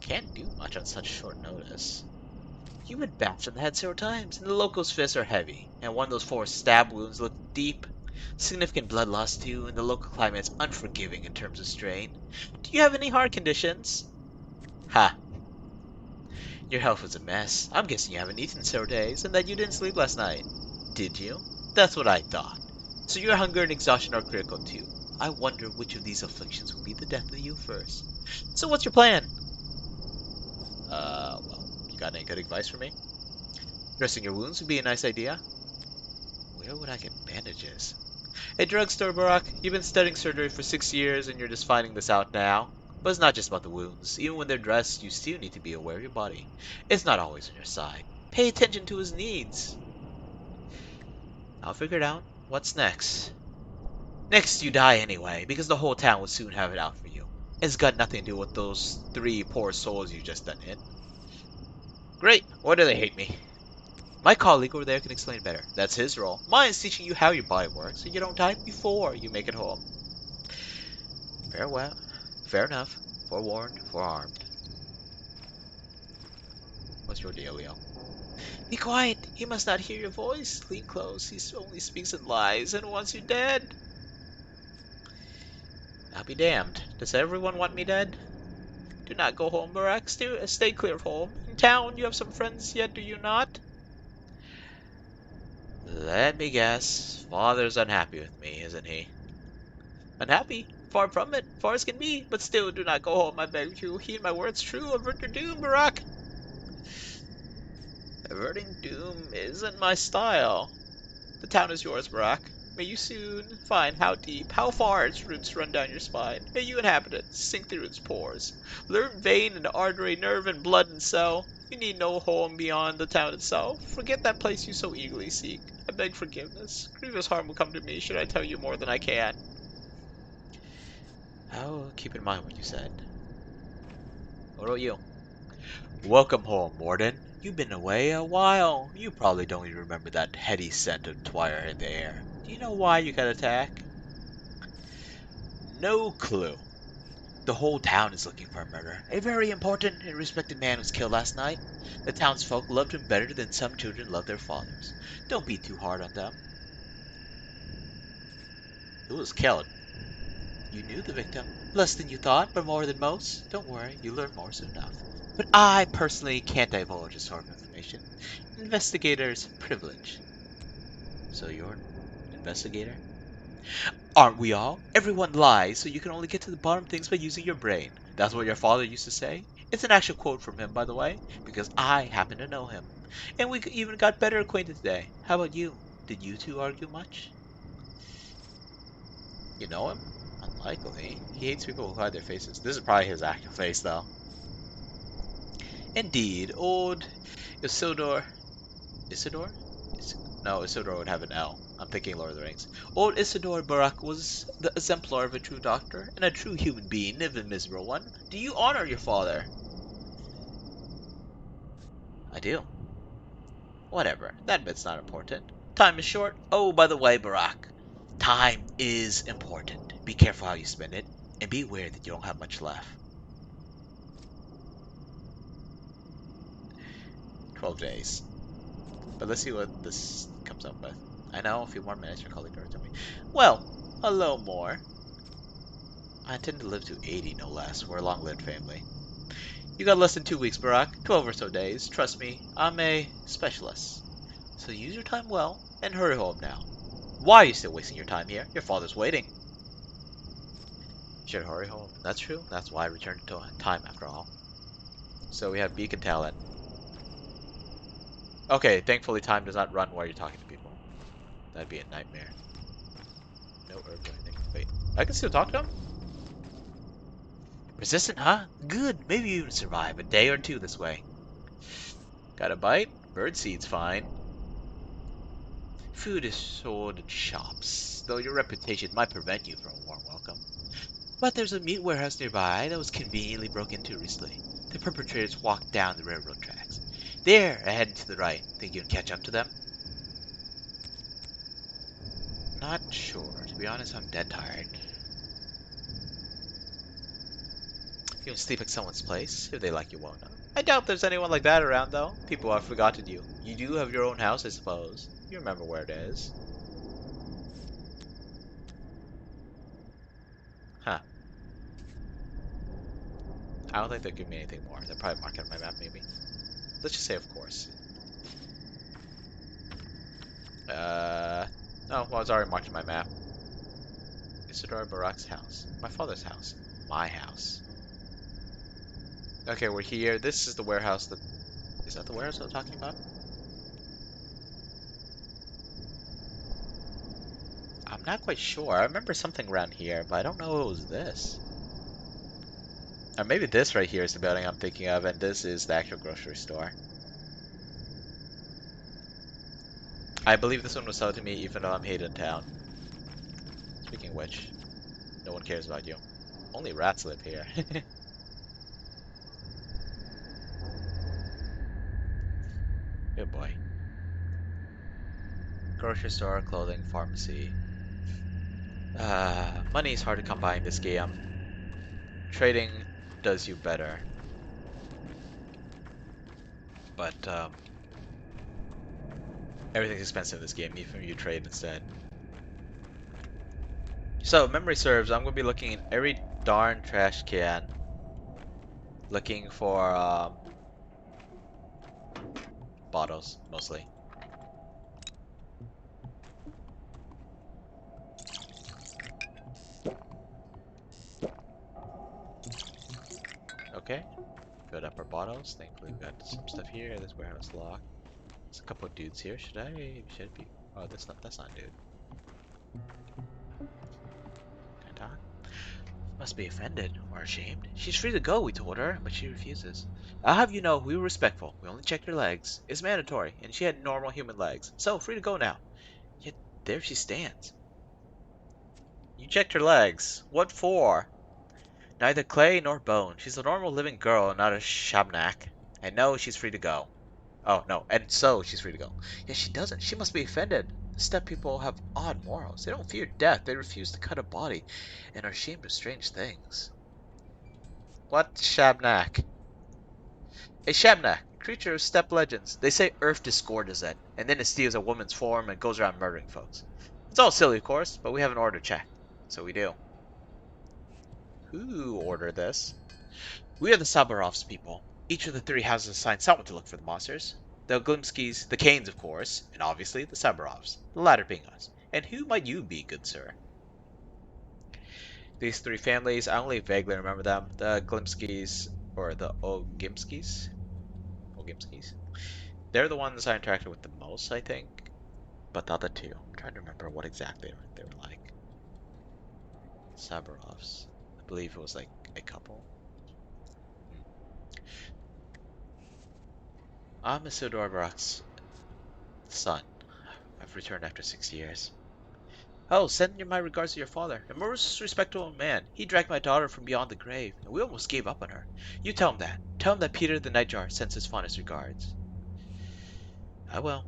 Can't do much on such short notice. You've been bashed on the head several times, and the locals' fists are heavy, and one of those 4 stab wounds look deep. Significant blood loss too, and the local climate is unforgiving in terms of strain. Do you have any heart conditions? Ha. Your health was a mess. I'm guessing you haven't eaten in several days, and that you didn't sleep last night. Did you? That's what I thought. So your hunger and exhaustion are critical too. I wonder which of these afflictions will be the death of you first. So what's your plan? Well, you got any good advice for me? Dressing your wounds would be a nice idea. Where would I get bandages? A drugstore, Barak. You've been studying surgery for 6 years and you're just finding this out now. But it's not just about the wounds. Even when they're dressed, you still need to be aware of your body. It's not always on your side. Pay attention to his needs. I'll figure it out. What's next? Next, you die anyway, because the whole town will soon have it out for you. It's got nothing to do with those 3 poor souls you just done in. Great. Why do they hate me? My colleague over there can explain better. That's his role. Mine's teaching you how your body works so you don't die before you make it home. Farewell. Fair enough. Forewarned, forearmed. What's your dealio? Be quiet. He must not hear your voice. Lean close. He only speaks in lies and wants you dead. I'll be damned. Does everyone want me dead? Do not go home, Barak. Stay clear of home. In town, you have some friends yet, do you not? Let me guess. Father's unhappy with me, isn't he? Unhappy? Far from it. Far as can be. But still, do not go home, I beg you. Heed my words true. Avert your doom, Barak. Averting doom isn't my style. The town is yours, Barak. May you soon find how deep, how far its roots run down your spine. May you inhabit it, sink through its pores. Learn vein and artery, nerve and blood and cell. You need no home beyond the town itself. Forget that place you so eagerly seek. I beg forgiveness. Grievous harm will come to me should I tell you more than I can. I'll keep in mind what you said. What about you? Welcome home, Morden. You've been away a while. You probably don't even remember that heady scent of twilight in the air. Do you know why you got attacked? No clue. The whole town is looking for a murderer. A very important and respected man was killed last night. The townsfolk loved him better than some children love their fathers. Don't be too hard on them. Who was killed? You knew the victim. Less than you thought, but more than most. Don't worry, you'll learn more soon enough. But I personally can't divulge this sort of information. Investigator's privilege. So you're an investigator? Aren't we all? Everyone lies, so you can only get to the bottom of things by using your brain. That's what your father used to say. It's an actual quote from him, by the way, because I happen to know him. And we even got better acquainted today. How about you? Did you two argue much? You know him? Unlikely. He hates people who hide their faces. This is probably his actual face, though. Indeed, old Isildur. Isidore? No, Isildur would have an L. I'm thinking Lord of the Rings. Old Isidore Barak was the exemplar of a true doctor, and a true human being, if a miserable one. Do you honor your father? I do. Whatever, that bit's not important. Time is short. Oh, by the way, Barak, time is important. Be careful how you spend it, and be aware that you don't have much left. 12 days. But let's see what this comes up with. I know, a few more minutes, your colleague told me. Well, hello, more. I intend to live to 80, no less. We're a long-lived family. You got less than 2 weeks, Barack. 12 or so days. Trust me, I'm a specialist. So use your time well, and hurry home now. Why are you still wasting your time here? Your father's waiting. You should hurry home. That's true. That's why I returned to time, after all. So we have beacon talent. Okay, thankfully time does not run while you're talking to people. That'd be a nightmare. No herbs or anything. Wait, I can still talk to him? Resistant, huh? Good. Maybe you even survive a day or two this way. Got a bite? Birdseed's fine. Food is sold in shops, though your reputation might prevent you from a warm welcome. But there's a meat warehouse nearby that was conveniently broken into recently. The perpetrators walked down the railroad tracks. There, ahead to the right. Think you can catch up to them? Not sure. To be honest, I'm dead tired. You can sleep at someone's place, if they like you well enough. I doubt there's anyone like that around, though. People have forgotten you. You do have your own house, I suppose. You remember where it is. Huh. I don't think they'll give me anything more. They'll probably mark it on my map, maybe. Let's just say, of course. Oh, well, it's already marked on my map. Isidore Barak's house. My father's house. My house. Okay, we're here. This is the warehouse that... Is that the warehouse I'm talking about? I'm not quite sure. I remember something around here, but I don't know if it was this. Or maybe this right here is the building I'm thinking of, and this is the actual grocery store. I believe this one was sold to me even though I'm hated in town. Speaking of which, no one cares about you. Only rats live here. Good boy. Grocery store, clothing, pharmacy. Money is hard to come by in this game. Trading does you better. But, everything's expensive in this game, even if you trade instead. So, memory serves, I'm going to be looking in every darn trash can. Looking for, bottles, mostly. Okay. Filled up our bottles. Thankfully we got some stuff here. This warehouse locked. There's a couple of dudes here. Should be... Oh, that's not a dude. Can I talk? Must be offended or ashamed. She's free to go, we told her, but she refuses. I'll have you know, we were respectful. We only checked her legs. It's mandatory, and she had normal human legs. So, free to go now. Yet, there she stands. You checked her legs. What for? Neither clay nor bone. She's a normal living girl, not a shabnak. And no, she's free to go. Oh, no, and so she's free to go. Yes, she doesn't. She must be offended. The steppe people have odd morals. They don't fear death. They refuse to cut a body and are ashamed of strange things. What shabnak? A shabnak, creature of steppe legends. They say Earth disgorges it, and then it steals a woman's form and goes around murdering folks. It's all silly, of course, but we have an order check. So we do. Who ordered this? We are the Sabarovs people. Each of the three houses assigned someone to look for the monsters. The Glimskys, the Kanes, of course, and obviously the Sabarovs, the latter being us. And who might you be, good sir? These three families, I only vaguely remember them. The Glimskis, or the Ogimskis? Ogimskis? They're the ones I interacted with the most, I think. But the other two, I'm trying to remember what exactly they were like. Sabarovs. I believe it was like a couple. I'm Isidore Barak's son. I've returned after 6 years. Oh, send my regards to your father. A most respectable man. He dragged my daughter from beyond the grave, and we almost gave up on her. You tell him that. Tell him that Peter the Nightjar sends his fondest regards. I will.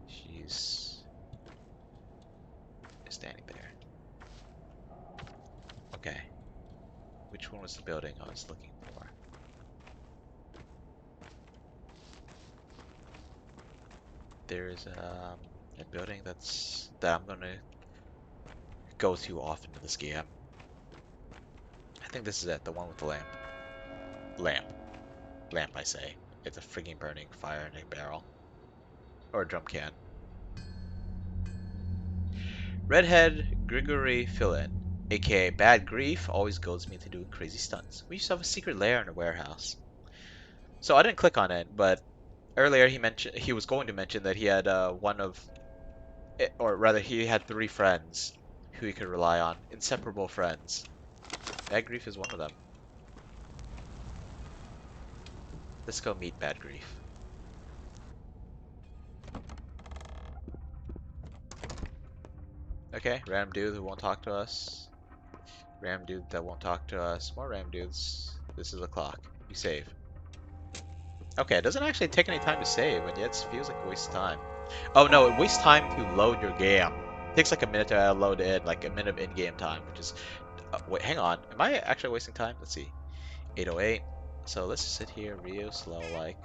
She's standing there. Okay. Which one was the building I was looking for? There's a building that I'm gonna go to often in this game. I think this is it, the one with the lamp. Lamp. Lamp, I say. It's a frigging burning fire in a barrel. Or a drum can. Redhead Grigory Fillin, aka Bad Grief, always goads me to doing crazy stunts. We used to have a secret lair in a warehouse. So I didn't click on it, but earlier he was going to mention that he had or rather he had three friends who he could rely on, inseparable friends. Bad Grief is one of them. Let's go meet Bad Grief. Okay, random dude who won't talk to us. Random dude that won't talk to us. More random dudes. This is a clock. You save. Okay, it doesn't actually take any time to save, and yet it feels like a waste of time. Oh no, it wastes time to load your game. It takes like a minute to load in, like a minute of in-game time, which is... wait, hang on. Am I actually wasting time? Let's see. 808. So let's just sit here real slow, like...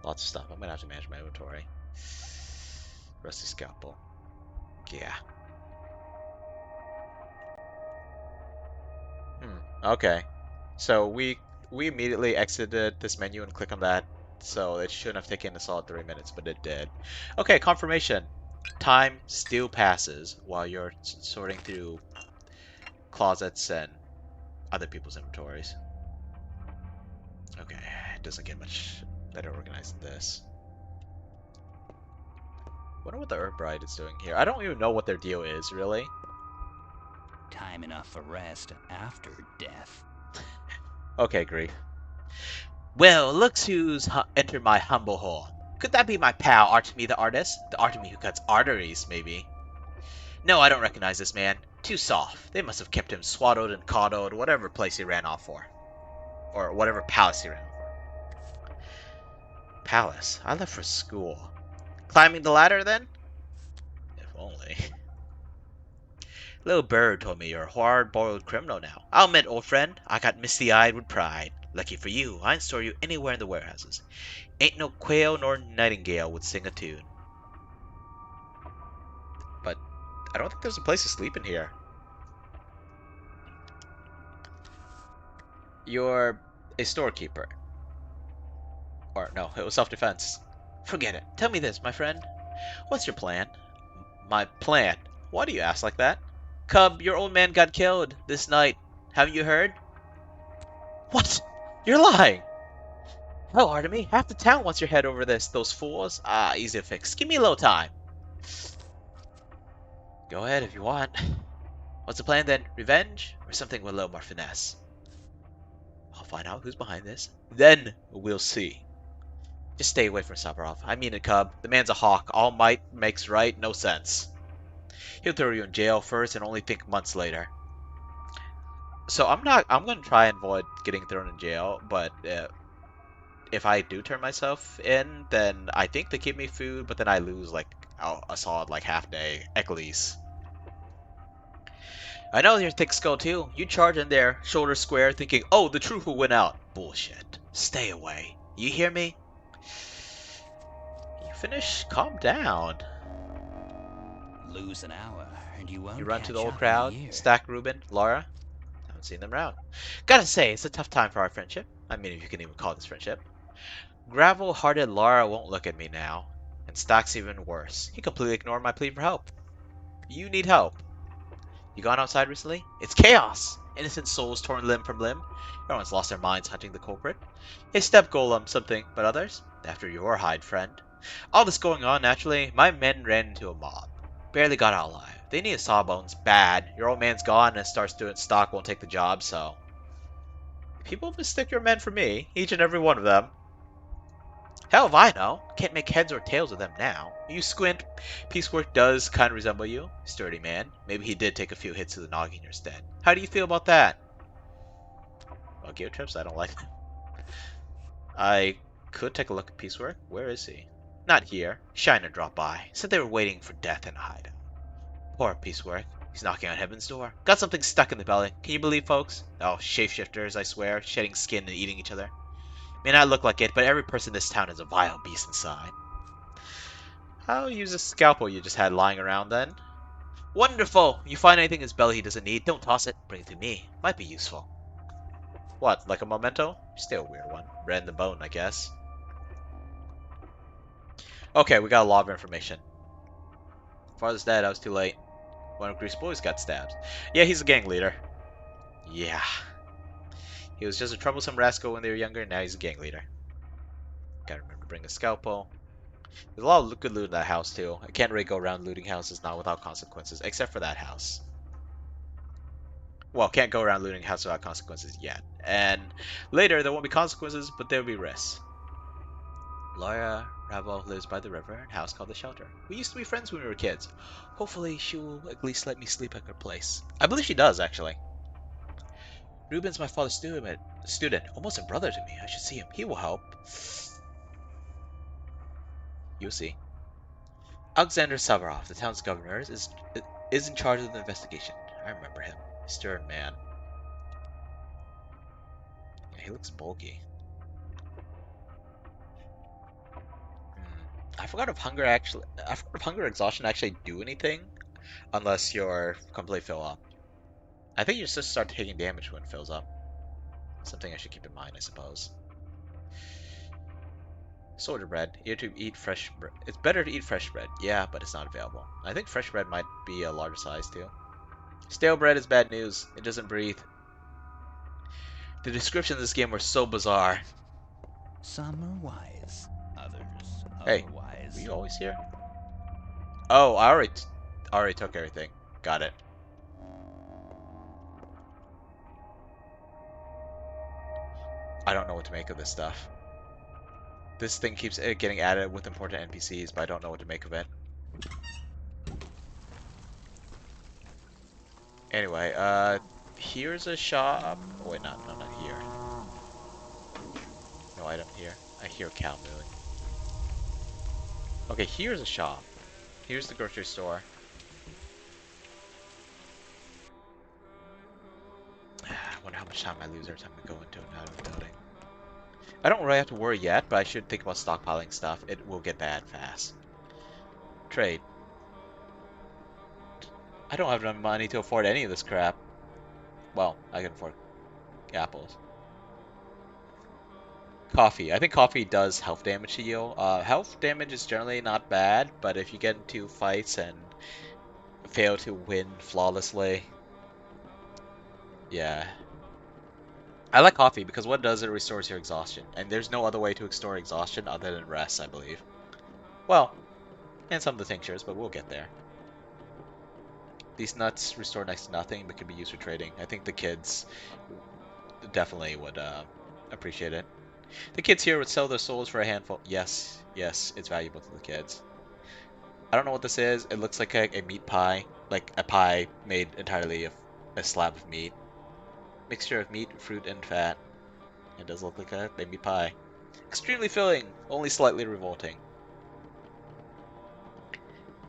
Lots of stuff. I'm gonna have to manage my inventory. Rusty scalpel. Yeah. Okay. So we immediately exited this menu and click on that. So it shouldn't have taken a solid 3 minutes, but it did. Okay, confirmation. Time still passes while you're sorting through closets and other people's inventories. Okay, it doesn't get much better organized than this. Wonder what the Herb Bride is doing here. I don't even know what their deal is, really. Time enough for rest after death. Okay, Grief. Well, looks who's entered my humble home. Could that be my pal, Artemy the artist? The Artemy who cuts arteries, maybe. No, I don't recognize this man. Too soft. They must have kept him swaddled and coddled, whatever place he ran off for. Or whatever palace he ran off for. Palace? I left for school. Climbing the ladder, then? If only. Little Bird told me you're a hard-boiled criminal now. I'll admit, old friend, I got misty-eyed with pride. Lucky for you, I can store you anywhere in the warehouses. Ain't no quail nor nightingale would sing a tune. But I don't think there's a place to sleep in here. You're a storekeeper. Or no, it was self-defense. Forget it. Tell me this, my friend. What's your plan? My plan? Why do you ask like that? Cub, your old man got killed this night. Haven't you heard? What? You're lying! Hell, Artemy, half the town wants your head over this. Those fools? Ah, easy to fix. Give me a little time. Go ahead if you want. What's the plan then? Revenge? Or something with a little more finesse? I'll find out who's behind this. Then we'll see. Just stay away from Savarov. I mean it, Cub. The man's a hawk. All might makes right. No sense. He'll throw you in jail first and only think months later. So I'm gonna try and avoid getting thrown in jail, but if I do turn myself in, then I think they give me food, but then I lose like a solid like half day at least. I know you're thick skull too. You charge in there, shoulder square, thinking, oh, the truth will win out. Bullshit. Stay away. You hear me? You finish? Calm down. Lose an hour, and you won't You run to the catch old up crowd. in a year. Stack, Ruben, Laura. Haven't seen them around. Gotta say, it's a tough time for our friendship. I mean, if you can even call this friendship. Gravel-hearted Laura won't look at me now. And Stack's even worse. He completely ignored my plea for help. You need help. You gone outside recently? It's chaos! Innocent souls torn limb from limb. Everyone's lost their minds hunting the culprit. His step golem something, but others? After your hide, friend. All this going on, naturally, my men ran into a mob. Barely got out alive. They need sawbones bad. Your old man's gone and starts doing stock won't take the job, so... People mistake your men for me, each and every one of them. Hell if I know. Can't make heads or tails of them now. You squint, piecework does kind of resemble you. Sturdy man. Maybe he did take a few hits to the noggin instead. How do you feel about that? Well, gear trips, I don't like them. I could take a look at piecework. Where is he? Not here. Shiner dropped by. Said they were waiting for death in a hideout. Poor piecework. He's knocking on heaven's door. Got something stuck in the belly. Can you believe, folks? Oh, shapeshifters, I swear. Shedding skin and eating each other. May not look like it, but every person in this town is a vile beast inside. I'll use a scalpel you just had lying around then. Wonderful! You find anything in his belly he doesn't need, don't toss it. Bring it to me. Might be useful. What, like a memento? Still a weird one. Red in the bone, I guess. Okay, we got a lot of information. Father's dead, I was too late. One of Grease's boys got stabbed. Yeah, he's a gang leader. Yeah. He was just a troublesome rascal when they were younger, now he's a gang leader. Gotta remember to bring a scalpel. There's a lot of good loot in that house, too. I can't really go around looting houses now without consequences, except for that house. Well, can't go around looting a house without consequences yet. And later, there won't be consequences, but there will be risks. Laura Rabo lives by the river in a house called the Shelter. We used to be friends when we were kids. Hopefully, she will at least let me sleep at her place. I believe she does, actually. Ruben's my father's student, almost a brother to me. I should see him. He will help. You'll see. Alexander Savarov, the town's governor, is in charge of the investigation. I remember him. Stern man. Yeah, he looks bulky. I forgot if hunger and exhaustion actually do anything, unless you're completely fill up. I think you just start taking damage when it fills up. Something I should keep in mind, I suppose. Soldier bread. Here to eat fresh bread. It's better to eat fresh bread. Yeah, but it's not available. I think fresh bread might be a larger size too. Stale bread is bad news. It doesn't breathe. The descriptions of this game were so bizarre. Some are wise, others Hey, were otherwise. you always here? Oh, I already took everything. Got it. I don't know what to make of this stuff. This thing keeps getting added with important NPCs, but I don't know what to make of it. Anyway, here's a shop. Oh, wait, no, not here. No item here. I hear a cow mooing. Okay, here's a shop. Here's the grocery store. I wonder how much time I lose every time I go into and out of the building. I don't really have to worry yet, but I should think about stockpiling stuff. It will get bad fast. Trade. I don't have enough money to afford any of this crap. Well, I can afford apples. Coffee. I think coffee does health damage to you. Health damage is generally not bad, but if you get into fights and fail to win flawlessly, yeah. I like coffee because what it does, it restores your exhaustion. And there's no other way to restore exhaustion other than rest, I believe. Well, and some of the tinctures, but we'll get there. These nuts restore next to nothing, but can be used for trading. I think the kids definitely would appreciate it. The kids here would sell their souls for a handful. Yes, yes, it's valuable to the kids. I don't know what this is. It looks like a meat pie. Like a pie made entirely of a slab of meat. Mixture of meat, fruit, and fat. It does look like a meat pie. Extremely filling, only slightly revolting.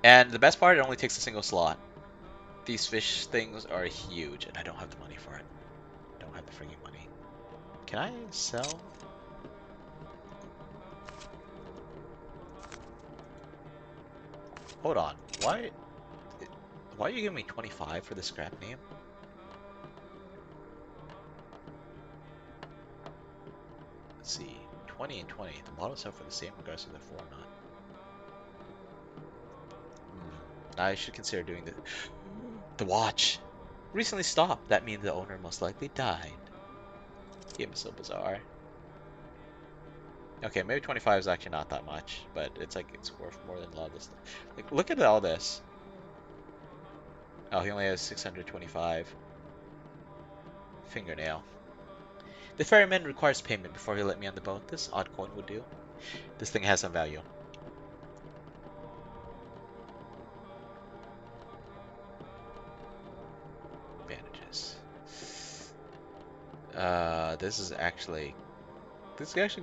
And the best part, it only takes a single slot. These fish things are huge, and I don't have the money for it. Don't have the freaking money. Can I sell? Hold on. Why are you giving me 25 for the scrap name? Let's see. 20 and 20. The models sell for the same regardless of the format. I should consider doing the watch. Recently stopped. That means the owner most likely died. Game is so bizarre. Okay, maybe 25 is actually not that much, but it's like it's worth more than a lot of this stuff. Like, look at all this. Oh, he only has 625. Fingernail. The ferryman requires payment before he let me on the boat. This odd coin would do. This thing has some value. Bandages. This is actually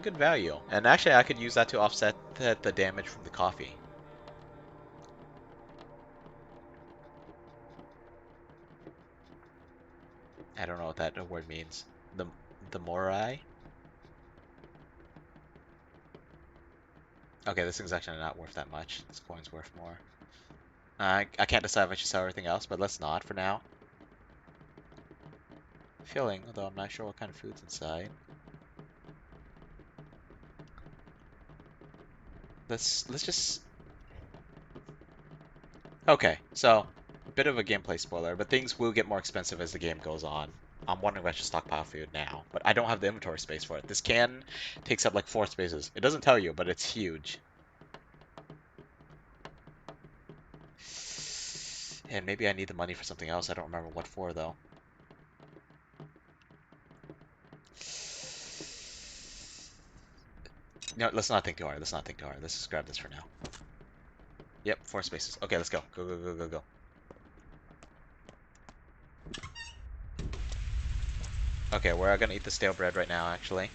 good value. And actually, I could use that to offset the damage from the coffee. I don't know what that word means. The morai? Okay, this thing's actually not worth that much. This coin's worth more. I can't decide if I should sell everything else, but let's not for now. Filling, although I'm not sure what kind of food's inside. Let's just... Okay, so a bit of a gameplay spoiler, but things will get more expensive as the game goes on. I'm wondering if I should stockpile food now, but I don't have the inventory space for it. This can takes up like 4 spaces. It doesn't tell you, but it's huge. And maybe I need the money for something else. I don't remember what for, though. No, let's not think too hard. Let's not think too hard. Let's just grab this for now. Yep, 4 spaces. Okay, let's go. Go, go, go, go, go. Okay, we're gonna eat the stale bread right now, actually.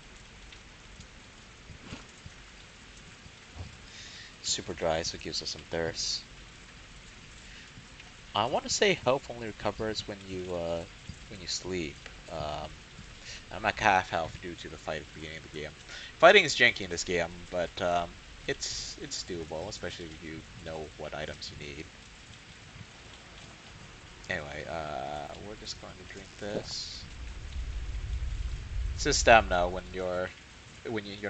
Super dry, so it gives us some thirst. I want to say health only recovers when you sleep. Um, I'm at half health due to the fight at the beginning of the game. Fighting is janky in this game, but it's doable, especially if you know what items you need. Anyway, we're just going to drink this. It says stamina when you're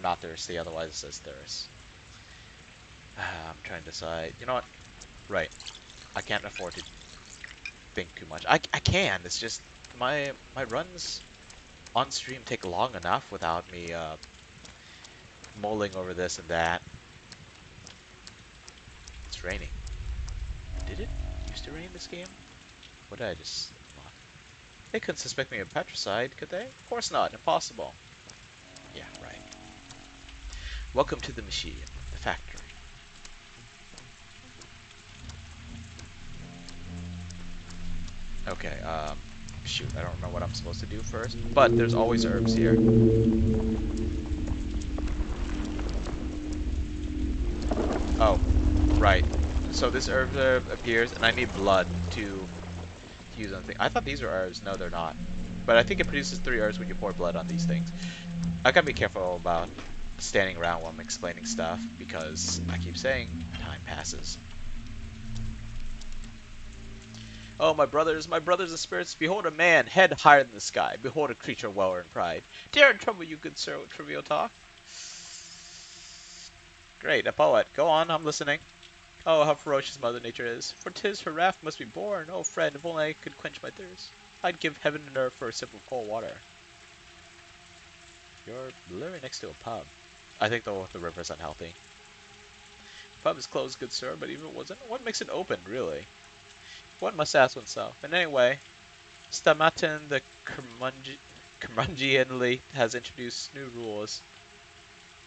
not thirsty, otherwise it says thirst. I'm trying to decide. You know what? Right. I can't afford to think too much. I can. It's just my runs on stream take long enough without me mulling over this and that. It's raining. Did it used to rain this game? What did I just... They couldn't suspect me of patricide, could they? Of course not. Impossible. Yeah, right. Welcome to the machine, the factory. Okay, shoot, I don't remember what I'm supposed to do first, but there's always herbs here. Oh, right. So this herb appears, and I need blood to use on things. I thought these were herbs. No, they're not. But I think it produces 3 herbs when you pour blood on these things. I gotta be careful about standing around while I'm explaining stuff, because I keep saying time passes. Oh, my brothers and spirits, behold a man, head higher than the sky. Behold a creature well in pride. Dare and trouble you, good sir, with trivial talk. Great, a poet. Go on, I'm listening. Oh, how ferocious Mother Nature is. For 'tis her wrath must be borne. Oh, friend, if only I could quench my thirst. I'd give heaven and earth for a sip of cold water. You're literally next to a pub. I think the river's unhealthy. Pub is closed, good sir, but even if it wasn't, what makes it open, really? One must ask oneself. And anyway, Stamatin the Curmudgeonly has introduced new rules.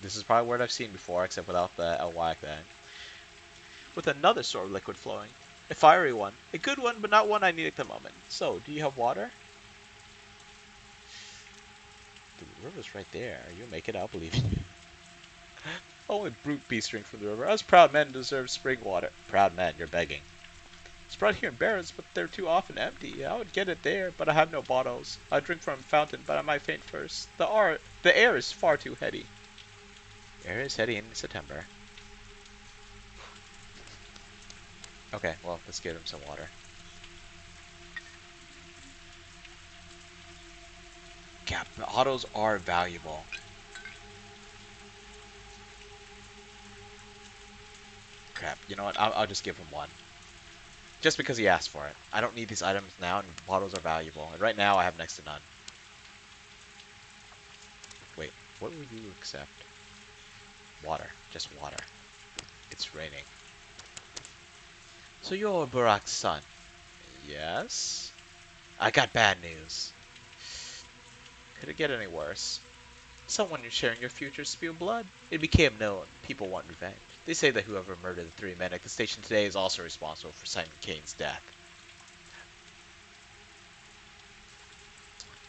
This is probably a word I've seen before, except without the ly at the end. With another sort of liquid flowing. A fiery one. A good one, but not one I need at the moment. So, do you have water? The river's right there. You make it, I'll believe you. Only brute beasts drink from the river. Us proud men deserve spring water. Proud men, you're begging. It's brought here in barrels, but they're too often empty. I would get it there, but I have no bottles. I drink from a fountain, but I might faint first. The air is far too heady. Air is heady in September. Okay, well, let's get him some water. Yeah, the autos are valuable. Crap, you know what? I'll just give him one. Just because he asked for it. I don't need these items now, and bottles are valuable. And right now, I have next to none. Wait, what will you accept? Water. Just water. It's raining. So you're Burak's son? Yes? I got bad news. Could it get any worse? Someone is sharing your future spewed blood. It became known. People want revenge. They say that whoever murdered the three men at the station today is also responsible for Simon Kane's death.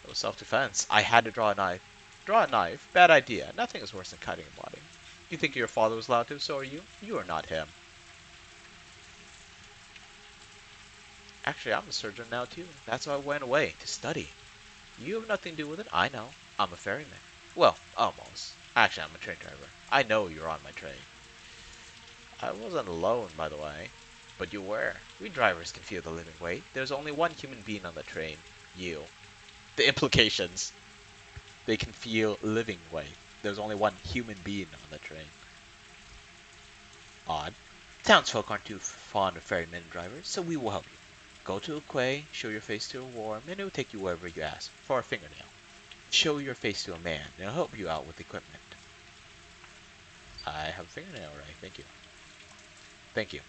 It was self-defense. I had to draw a knife. Draw a knife? Bad idea. Nothing is worse than cutting a body. You think your father was allowed to, so are you? You are not him. Actually, I'm a surgeon now too. That's why I went away, to study. You have nothing to do with it, I know. I'm a ferryman. Well, almost. Actually, I'm a train driver. I know you're on my train. I wasn't alone, by the way. But you were. We drivers can feel the living weight. There's only one human being on the train. You. The implications. They can feel living weight. There's only one human being on the train. Odd. Townsfolk aren't too fond of ferrymen and drivers, so we will help you. Go to a quay, show your face to a worm, and it will take you wherever you ask, for a fingernail. Show your face to a man, and he'll help you out with equipment. I have a fingernail, right? Thank you. Thank you.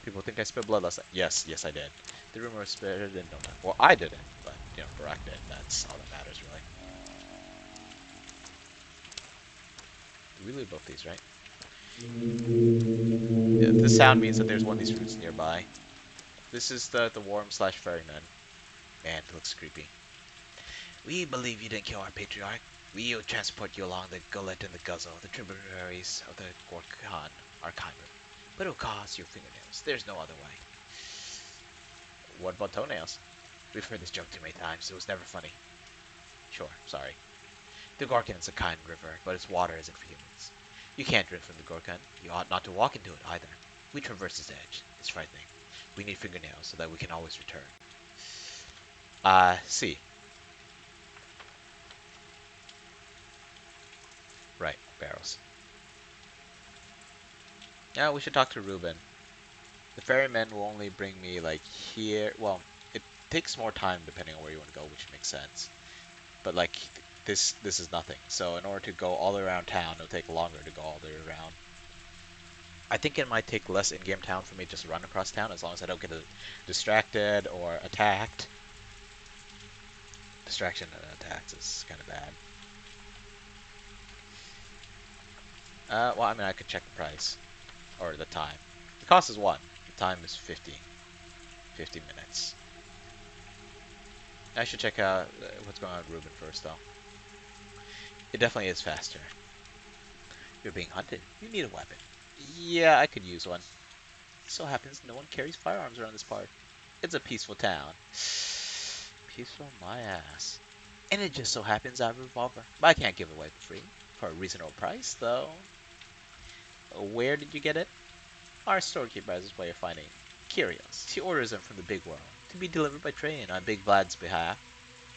People think I spilled blood last night. Yes, yes, I did. The rumor spread in no time. Well, I didn't, but, you know, Barack did. That's all that matters, really. We loot both these, right? Yeah, this sound means that there's one of these fruits nearby. This is the worm slash ferryman. Man, it looks creepy. We believe you didn't kill our patriarch. We will transport you along the gullet and the guzzle, the tributaries of the Gorkhan, our Kyber. But it'll cost your fingernails. There's no other way. What about toenails? We've heard this joke too many times. It was never funny. Sure, sorry. The Gorkhan is a kind river, but its water isn't for humans. You can't drink from the Gorkhan. You ought not to walk into it either. We traverse its edge. It's frightening. We need fingernails so that we can always return. See. Right, barrels. Yeah, we should talk to Ruben. The ferryman will only bring me, like, here. Well, it takes more time depending on where you want to go, which makes sense. But, like, this is nothing. So in order to go all the way around town, it'll take longer to go all the way around. I think it might take less in-game town for me just to run across town, as long as I don't get distracted or attacked. Distraction and attacks is kind of bad. Well, I mean, I could check the price. Or the time. The cost is 1. The time is 50. 50 minutes. I should check out what's going on with Ruben first, though. It definitely is faster. You're being hunted. You need a weapon. Yeah, I could use one. It so happens no one carries firearms around this part. It's a peaceful town. Peaceful my ass. And it just so happens I have a revolver. But I can't give it away for free. For a reasonable price, though. Where did you get it? Our storekeeper has his way of finding curios. She orders them from the big world to be delivered by train on Big Vlad's behalf.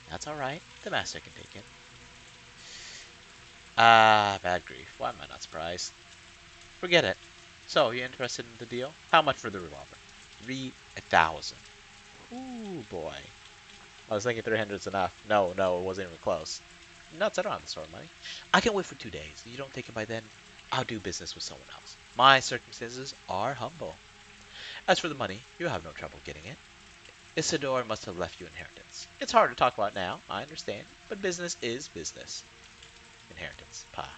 That's alright. The master can take it. Ah, bad grief. Why am I not surprised? Forget it. So, you interested in the deal? How much for the revolver? 3,000. Ooh, boy. I was thinking 300 is enough. No, it wasn't even close. Nuts, I don't have the sort of money. I can wait for 2 days. If you don't take it by then, I'll do business with someone else. My circumstances are humble. As for the money, you have no trouble getting it. Isidore must have left you inheritance. It's hard to talk about now, I understand, but business is business. Inheritance. Pa.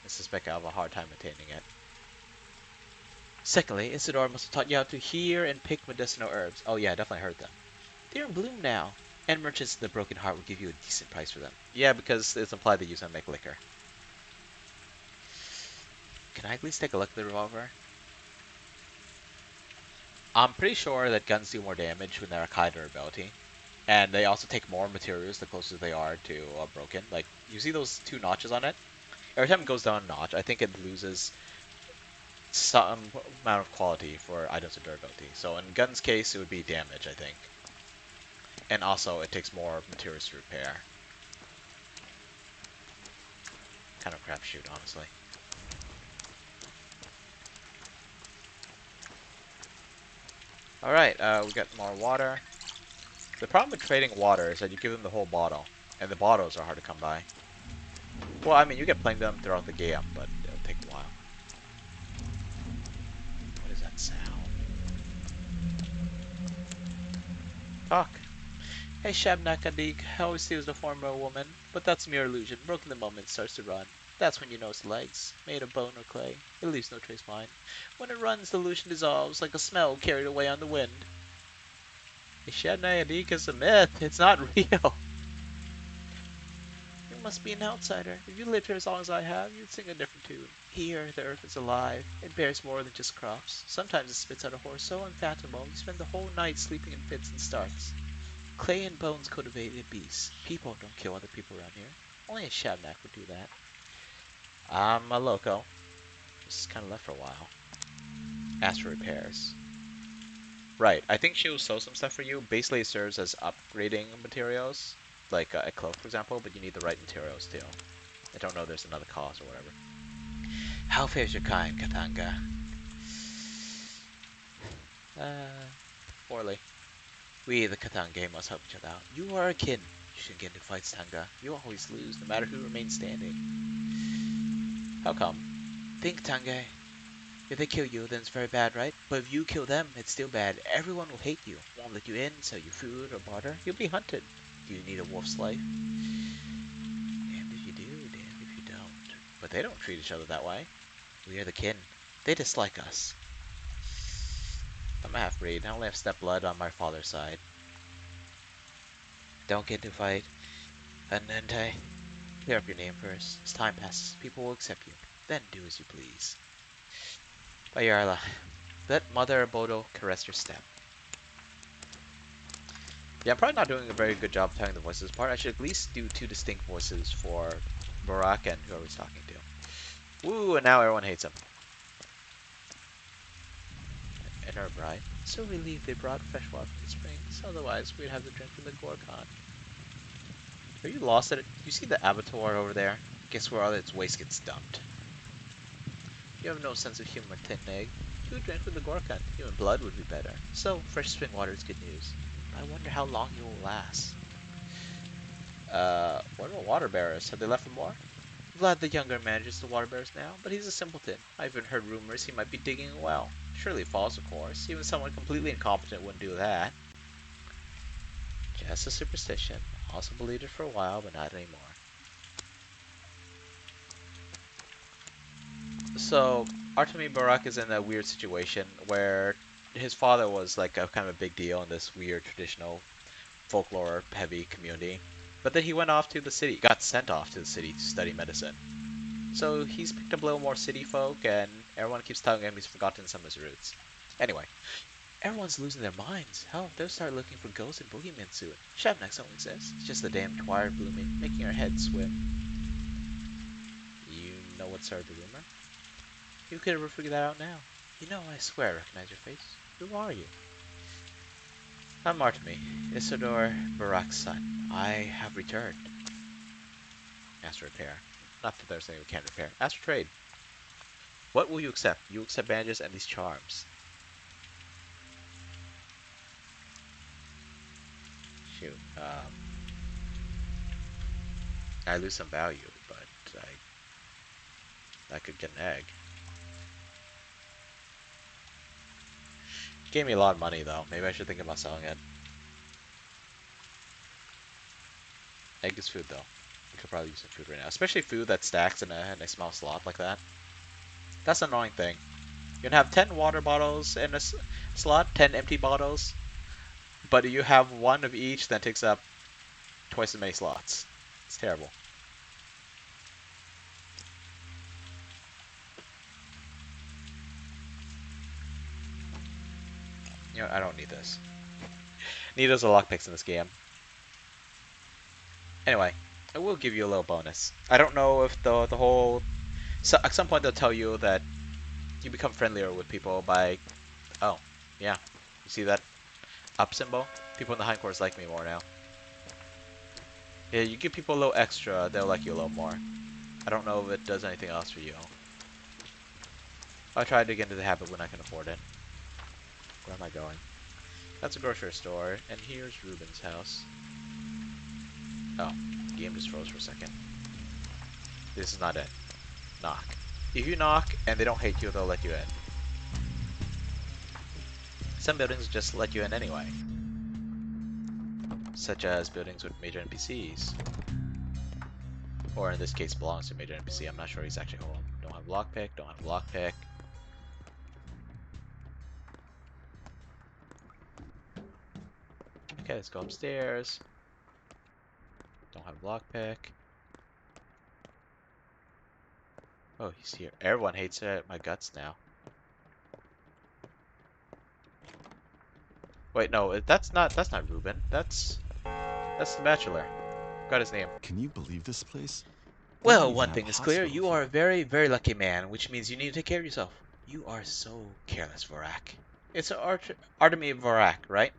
I suspect I'll have a hard time attaining it. Secondly, Isidore must have taught you how to hear and pick medicinal herbs. Oh yeah, I definitely heard them. They're in bloom now, and merchants of the Broken Heart will give you a decent price for them. Yeah, because it's implied they use them to make liquor. Can I at least take a look at the revolver? I'm pretty sure that guns do more damage when they're a kind durability. And they also take more materials the closer they are to broken. Like, you see those 2 notches on it? Every time it goes down a notch, I think it loses some amount of quality for items of durability. So in gun's case, it would be damage, I think. And also, it takes more materials to repair. Kind of crapshoot, honestly. Alright, we got more water. The problem with trading water is that you give them the whole bottle, and the bottles are hard to come by. Well, I mean, you get playing them throughout the game, but it'll take a while. What is that sound? Talk. Hey, Shabnakadig, I always see it was the form of a woman, but that's mere illusion. Broken the moment it starts to run. That's when you know its legs, made of bone or clay. It leaves no trace behind. When it runs, the illusion dissolves like a smell carried away on the wind. Hey, Shabnakadig is a myth. It's not real. You must be an outsider. If you lived here as long as I have, you'd sing a different tune. Here, the earth is alive. It bears more than just crops. Sometimes it spits out a horse so unfathomable you spend the whole night sleeping in fits and starts. Clay and bones cultivated beasts. People don't kill other people around here. Only a Shabnak would do that. I'm a loco. Just kind of left for a while. Ask for repairs. Right, I think she'll sell some stuff for you. Basically, it serves as upgrading materials, like a cloak, for example, but you need the right materials too. I don't know if there's another cost or whatever. How fares your kind, Katanga? Poorly. We, the Katange, must help each other out. You are a kin. You shouldn't get into fights, Tanga. You always lose, no matter who remains standing. How come? Think, Tange. If they kill you, then it's very bad, right? But if you kill them, it's still bad. Everyone will hate you. Won't let you in, sell you food or barter. You'll be hunted. Do you need a wolf's life? Damned if you do, damned if you don't. But they don't treat each other that way. We are the kin. They dislike us. I'm a half-breed. I only have step blood on my father's side. Don't get into a fight. Anente, clear up your name first. As time passes, people will accept you. Then do as you please. Bayarla, let Mother Bodo caress your step. Yeah, I'm probably not doing a very good job of telling the voices apart. I should at least do two distinct voices for Barak and whoever he's talking to. Woo, and now everyone hates him. And her bride. So relieved they brought fresh water from the springs. Otherwise, we'd have to drink from the Gorkon. Are you lost at it? You see the abattoir over there? Guess where all its waste gets dumped. You have no sense of humor, Tin Egg. You would drink from the Gorkon. Human blood would be better. So, fresh spring water is good news. I wonder how long you will last. What about water bearers? Have they left for more? Vlad the Younger manages the water bearers now, but he's a simpleton. I even heard rumors he might be digging a well. Surely false, of course. Even someone completely incompetent wouldn't do that. Just a superstition. Also believed it for a while, but not anymore. So, Artemi Barak is in a weird situation where his father was like a kind of a big deal in this weird traditional folklore heavy community. But then he went off to the city, got sent off to the city to study medicine. So he's picked up a little more city folk, and everyone keeps telling him he's forgotten some of his roots. Anyway, everyone's losing their minds. Hell, they'll start looking for ghosts and boogeymen soon. Shabnaks don't exist. It's just the damn twire blooming, making our heads swim. You know what started the rumor? You could ever figure that out now. You know, I swear I recognize your face. Who are you? I'm Artemi, Isidore Barak's son. I have returned. Ask for repair. Not that there's anything we can't repair. Ask for trade. What will you accept? You accept bandages and these charms. Shoot. I lose some value, but I could get an egg. Gave me a lot of money though. Maybe I should think about selling it. Egg is food though. We could probably use some food right now, especially food that stacks in a small slot like that. That's an annoying thing. You can have 10 water bottles in a slot, 10 empty bottles, but you have one of each that takes up twice as many slots. It's terrible. You know, I don't need this. Need those lockpicks in this game. Anyway, I will give you a little bonus. I don't know if the whole... So at some point they'll tell you that you become friendlier with people by... Oh, yeah. You see that up symbol? People in the hindquarters like me more now. Yeah, you give people a little extra, they'll like you a little more. I don't know if it does anything else for you. I'll try to get into the habit when I can afford it. Where am I going? That's a grocery store, and here's Ruben's house. Oh, the game just froze for a second. This is not it. Knock. If you knock and they don't hate you, they'll let you in. Some buildings just let you in anyway, such as buildings with major NPCs. Or in this case, belongs to a major NPC. I'm not sure he's actually home. Don't have lockpick, don't have lockpick. Okay, let's go upstairs. Don't have lockpick. Oh, he's here. Everyone hates my guts now. Wait, no, that's not Ruben. That's the Bachelor. Got his name. Can you believe this place? They don't Well, even one have thing is clear. hospitals You are a here. very, very lucky man, which means you need to take care of yourself. You are so careless, Vorak. It's Artemi Vorak, right?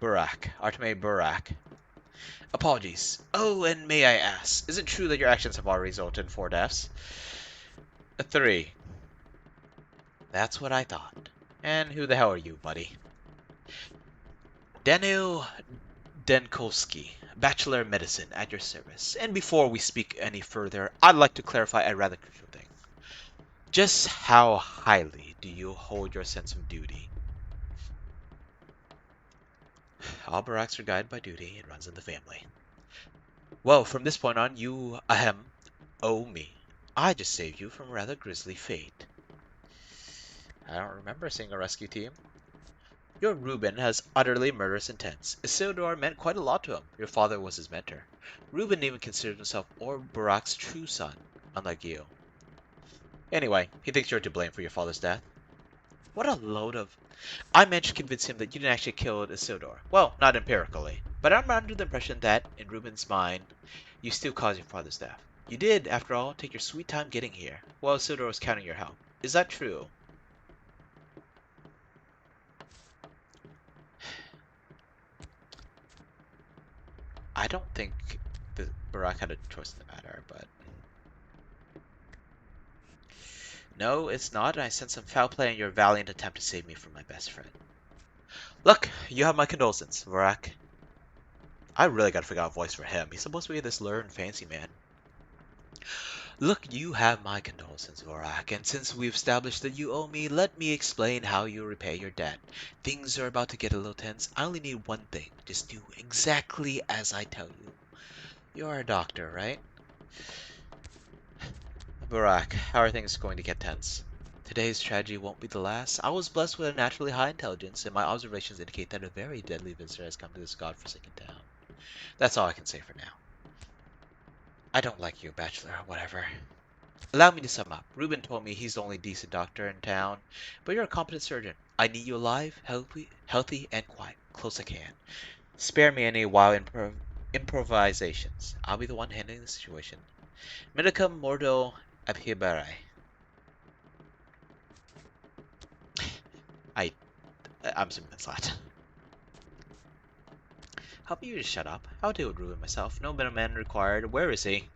Burak. Artemi Burak. Apologies. Oh, and may I ask, is it true that your actions have already resulted in 4 deaths? 3. That's what I thought. And who the hell are you, buddy? Daniel Denkolski, Bachelor of Medicine, at your service. And before we speak any further, I'd like to clarify a rather crucial thing. Just how highly do you hold your sense of duty? All Baraks are guided by duty. It runs in the family. Well, from this point on, you, owe me. I just saved you from a rather grisly fate. I don't remember seeing a rescue team. Your Reuben has utterly murderous intents. Isildur meant quite a lot to him. Your father was his mentor. Reuben even considered himself Barak's true son, unlike you. Anyway, he thinks you're to blame for your father's death. What a load of... I managed to convince him that you didn't actually kill Isildur. Well, not empirically, but I'm under the impression that, in Reuben's mind, you still caused your father's death. You did, after all, take your sweet time getting here, while Isildur was counting your help. Is that true? I don't think the Barak had a choice in the matter, but... No, it's not, and I sense some foul play in your valiant attempt to save me from my best friend. Look, you have my condolences, Barak. I really gotta figure out a voice for him. He's supposed to be this learned, fancy man. Look, you have my condolences, Vorak, and since we've established that you owe me, let me explain how you repay your debt. Things are about to get a little tense. I only need one thing. Just do exactly as I tell you. You're a doctor, right? Vorak, how are things going to get tense? Today's tragedy won't be the last. I was blessed with a naturally high intelligence, and my observations indicate that a very deadly visitor has come to this godforsaken town. That's all I can say for now. I don't like you, Bachelor, whatever. Allow me to sum up. Reuben told me he's the only decent doctor in town, but you're a competent surgeon. I need you alive, healthy, and quiet, close I can. Spare me any wild improvisations. I'll be the one handling the situation. Medicum mordo abhibere. I, I'm assuming that's Latin. How about you just shut up? I'll deal with Reuben myself. No middleman required. Where is he?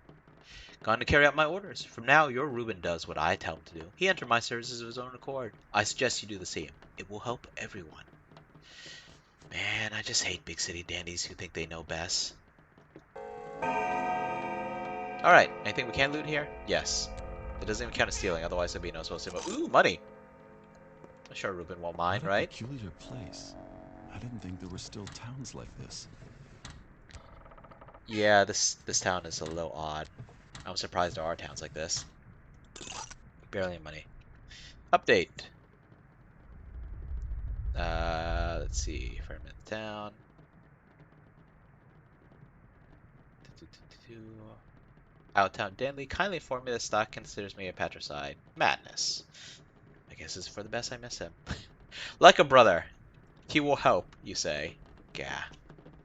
Gone to carry out my orders. From now, your Reuben does what I tell him to do. He entered my services of his own accord. I suggest you do the same. It will help everyone. Man, I just hate big city dandies who think they know best. Alright, anything we can loot here? Yes. It doesn't even count as stealing, otherwise there'd be no supposed to. Ooh, money! I'm sure Reuben won't mind, What a right? peculiar place. I didn't think there were still towns like this. Yeah, this town is a little odd. I'm surprised there are towns like this. Barely any money. Update. Let's see. Ferment town. Outtown Danley kindly informed me that stock considers me a patricide. Madness. I guess it's for the best I miss him. Like a brother. He will help, you say. Gah.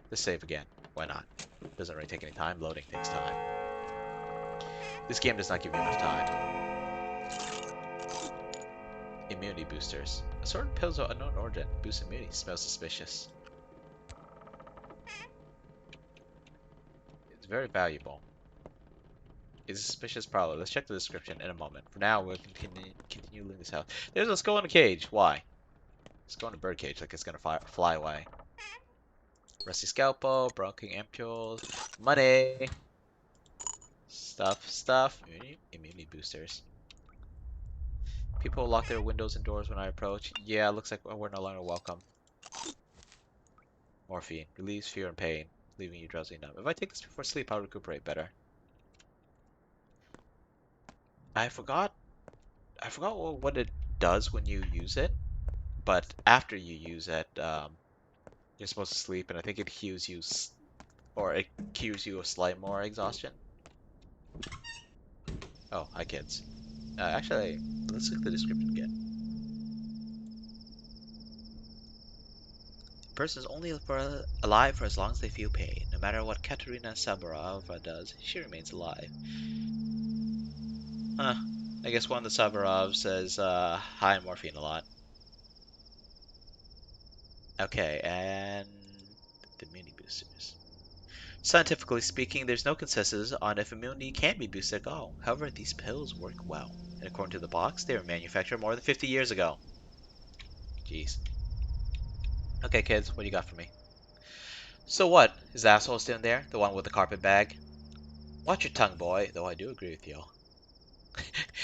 Let's save again. Why not? Doesn't really take any time. Loading takes time. This game does not give you enough time. Immunity boosters. Assorted pills of unknown origin. Boost immunity. Smells suspicious. It's very valuable. It's a suspicious prowler. Let's check the description in a moment. For now, we'll continue looting this house. Let's go in a cage. Why? It's going to birdcage like it's gonna fly away. Rusty scalpel, broken ampules, money, stuff, immunity boosters. People lock their windows and doors when I approach. Yeah, looks like we're no longer welcome. Morphine relieves fear and pain, leaving you drowsy and numb. If I take this before sleep, I'll recuperate better. I forgot. I forgot what it does when you use it, but after you use it, you're supposed to sleep, and I think it heals you, or it cures you of slight more exhaustion. Oh, hi kids. Actually, let's look at the description again. A person is only alive for as long as they feel pain. No matter what Katerina Saburova does, she remains alive. Huh. I guess one of the Saburovs says high in morphine a lot. Okay, and the immunity boosters. Scientifically speaking, there's no consensus on if immunity can be boosted at all. However, these pills work well. And according to the box, they were manufactured more than 50 years ago. Jeez. Okay, kids, what do you got for me? So what? Is the asshole still in there? The one with the carpet bag? Watch your tongue, boy, though I do agree with you.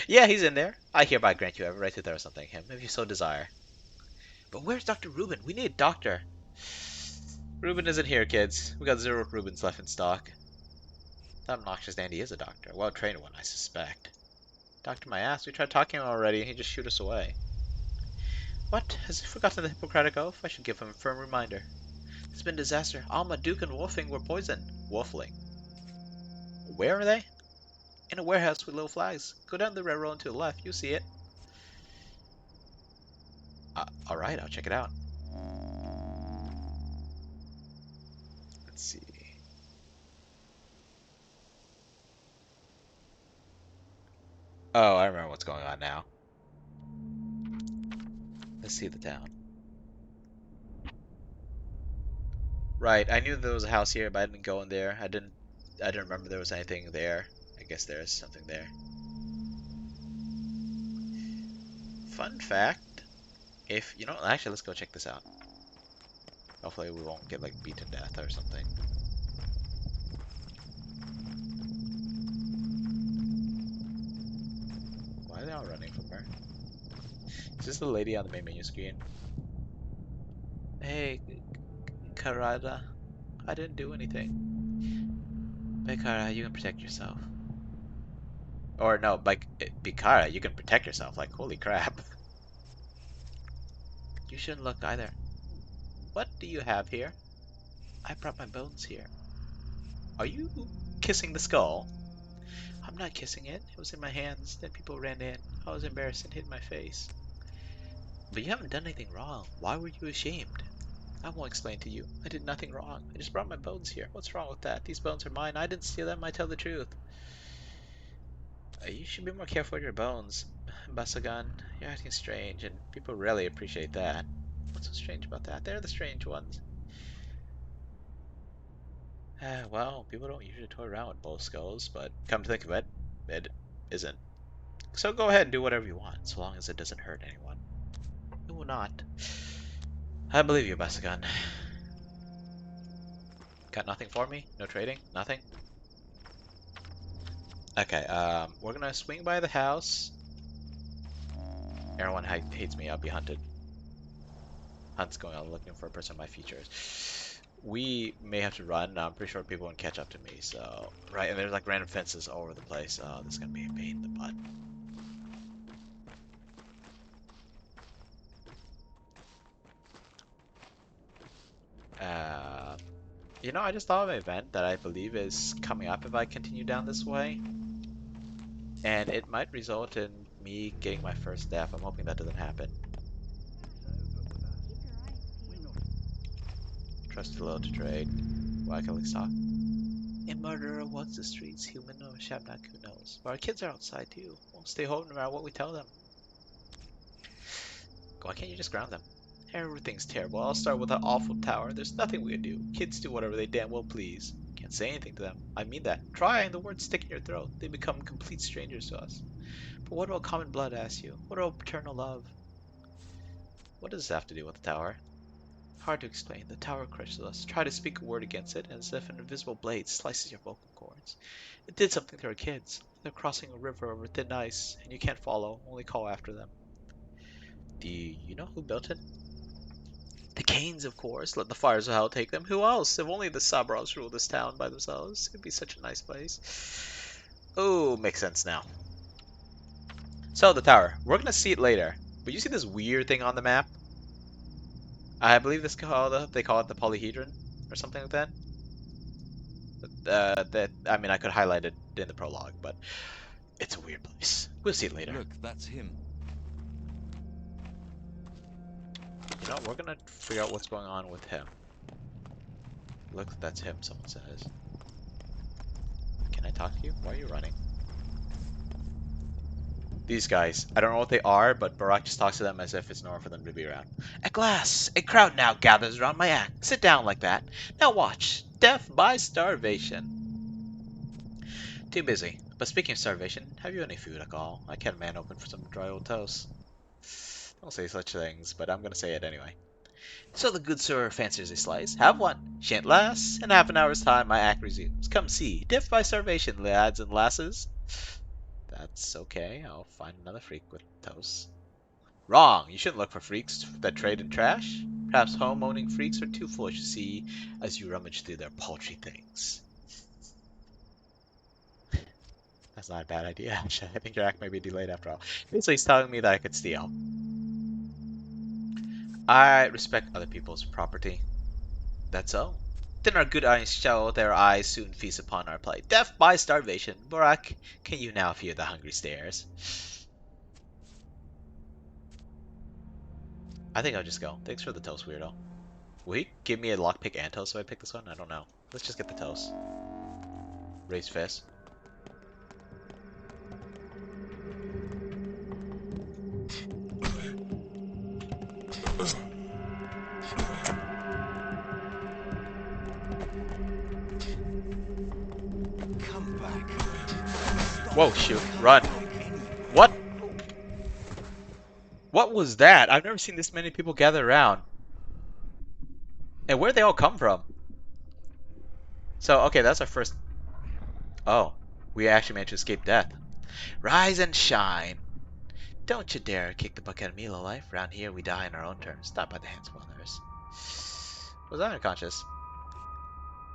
Yeah, he's in there. I hereby grant you every right to throw something at him, if you so desire. But where's Dr. Reuben? We need a doctor. Reuben isn't here, kids. We got 0 Reubens left in stock. That obnoxious dandy is a doctor. A well-trained one, I suspect. Doctor my ass, we tried talking to him already and he just shoot us away. What? Has he forgotten the Hippocratic Oath? I should give him a firm reminder. It's been a disaster. Alma, Duke, and Wolfing were poisoned. Wolfling. Where are they? In a warehouse with little flags. Go down the railroad and to the left. You see it. Alright, I'll check it out. Let's see. Oh, I remember what's going on now. Let's see the town. Right, I knew there was a house here, but I didn't go in there. I didn't remember there was anything there. I guess there is something there. Fun fact, if you know, actually, let's go check this out. Hopefully, we won't get like beat to death or something. Why are they all running from her? Is this the lady on the main menu screen? Hey, Karada, I didn't do anything. Bekara, you can protect yourself. Or no, like Bikara, you can protect yourself. Like holy crap. You shouldn't look either. What do you have here? I brought my bones here. Are you kissing the skull? I'm not kissing it. It was in my hands. Then people ran in. I was embarrassed and hid my face. But you haven't done anything wrong. Why were you ashamed? I won't explain to you. I did nothing wrong. I just brought my bones here. What's wrong with that? These bones are mine. I didn't steal them. I tell the truth. You should be more careful with your bones, Basagan. You're acting strange, and people rarely appreciate that. What's so strange about that? They're the strange ones. Well, people don't usually toy around with bull skulls, but come to think of it, it isn't. So go ahead and do whatever you want, so long as it doesn't hurt anyone. It will not. I believe you, Basagan. Got nothing for me? No trading? Nothing? Okay, we're gonna swing by the house. Everyone hates me, I'll be hunted. Hunt's going on looking for a person of my features. We may have to run. I'm pretty sure people won't catch up to me, so... Right, and there's like random fences all over the place. Oh, this is gonna be a pain in the butt. You know, I just thought of an event that I believe is coming up if I continue down this way. And it might result in me getting my first death. I'm hoping that doesn't happen. Trust too little to trade. Why can we stop? A murderer walks the streets, human or Shabnak, who knows. But our kids are outside too. Won't stay home no matter what we tell them. Why can't you just ground them? Everything's terrible. I'll start with that awful tower. There's nothing we can do. Kids do whatever they damn well please. Can't say anything to them. I mean that. Try and the words stick in your throat. They become complete strangers to us. But what about common blood, I ask you? What about paternal love? What does this have to do with the tower? Hard to explain. The tower crushes us. Try to speak a word against it, and as if an invisible blade slices your vocal cords. It did something to our kids. They're crossing a river over thin ice, and you can't follow, only call after them. Do you know who built it? The Canes, of course. Let the fires of hell take them. Who else? If only the Sabras ruled this town by themselves. It'd be such a nice place. Oh, makes sense now. So, the tower. We're gonna see it later. But you see this weird thing on the map? I believe they call it the polyhedron or something like that. I mean, I could highlight it in the prologue, but it's a weird place. We'll see it later. Look, that's him. You know, we're gonna figure out what's going on with him. Look, that's him, someone says. Can I talk to you? Why are you running? These guys, I don't know what they are, but Barack just talks to them as if it's normal for them to be around. At last, a crowd now gathers around my act. Sit down like that. Now watch. Death by starvation. Too busy. But speaking of starvation, have you any food, Akal? I can't man open for some dry old toast. Don't say such things, but I'm gonna say it anyway. So the good sir fancies a slice. Have one. Shan't last. In half an hour's time, my act resumes. Come see. Death by starvation, lads and lasses. That's okay. I'll find another freak with toast. Wrong. You shouldn't look for freaks that trade in trash. Perhaps home-owning freaks are too foolish to see as you rummage through their paltry things. That's not a bad idea, actually. I think your act may be delayed after all. Basically, he's telling me that I could steal. I respect other people's property. That's all. Then our good eyes show their eyes soon feast upon our plight. Death by starvation. Borak, can you now fear the hungry stares? I think I'll just go. Thanks for the toast, weirdo. Will he give me a lockpick and toast if I pick this one? I don't know. Let's just get the toast. Raise fist. Come back. Whoa, shoot. Run. What? What was that? I've never seen this many people gather around. And where'd they all come from? So, okay, that's our first... Oh, we actually managed to escape death. Rise and shine. Don't you dare kick the bucket of me, lowlife. Round here, we die on our own terms, not by the hands of others. Was I unconscious?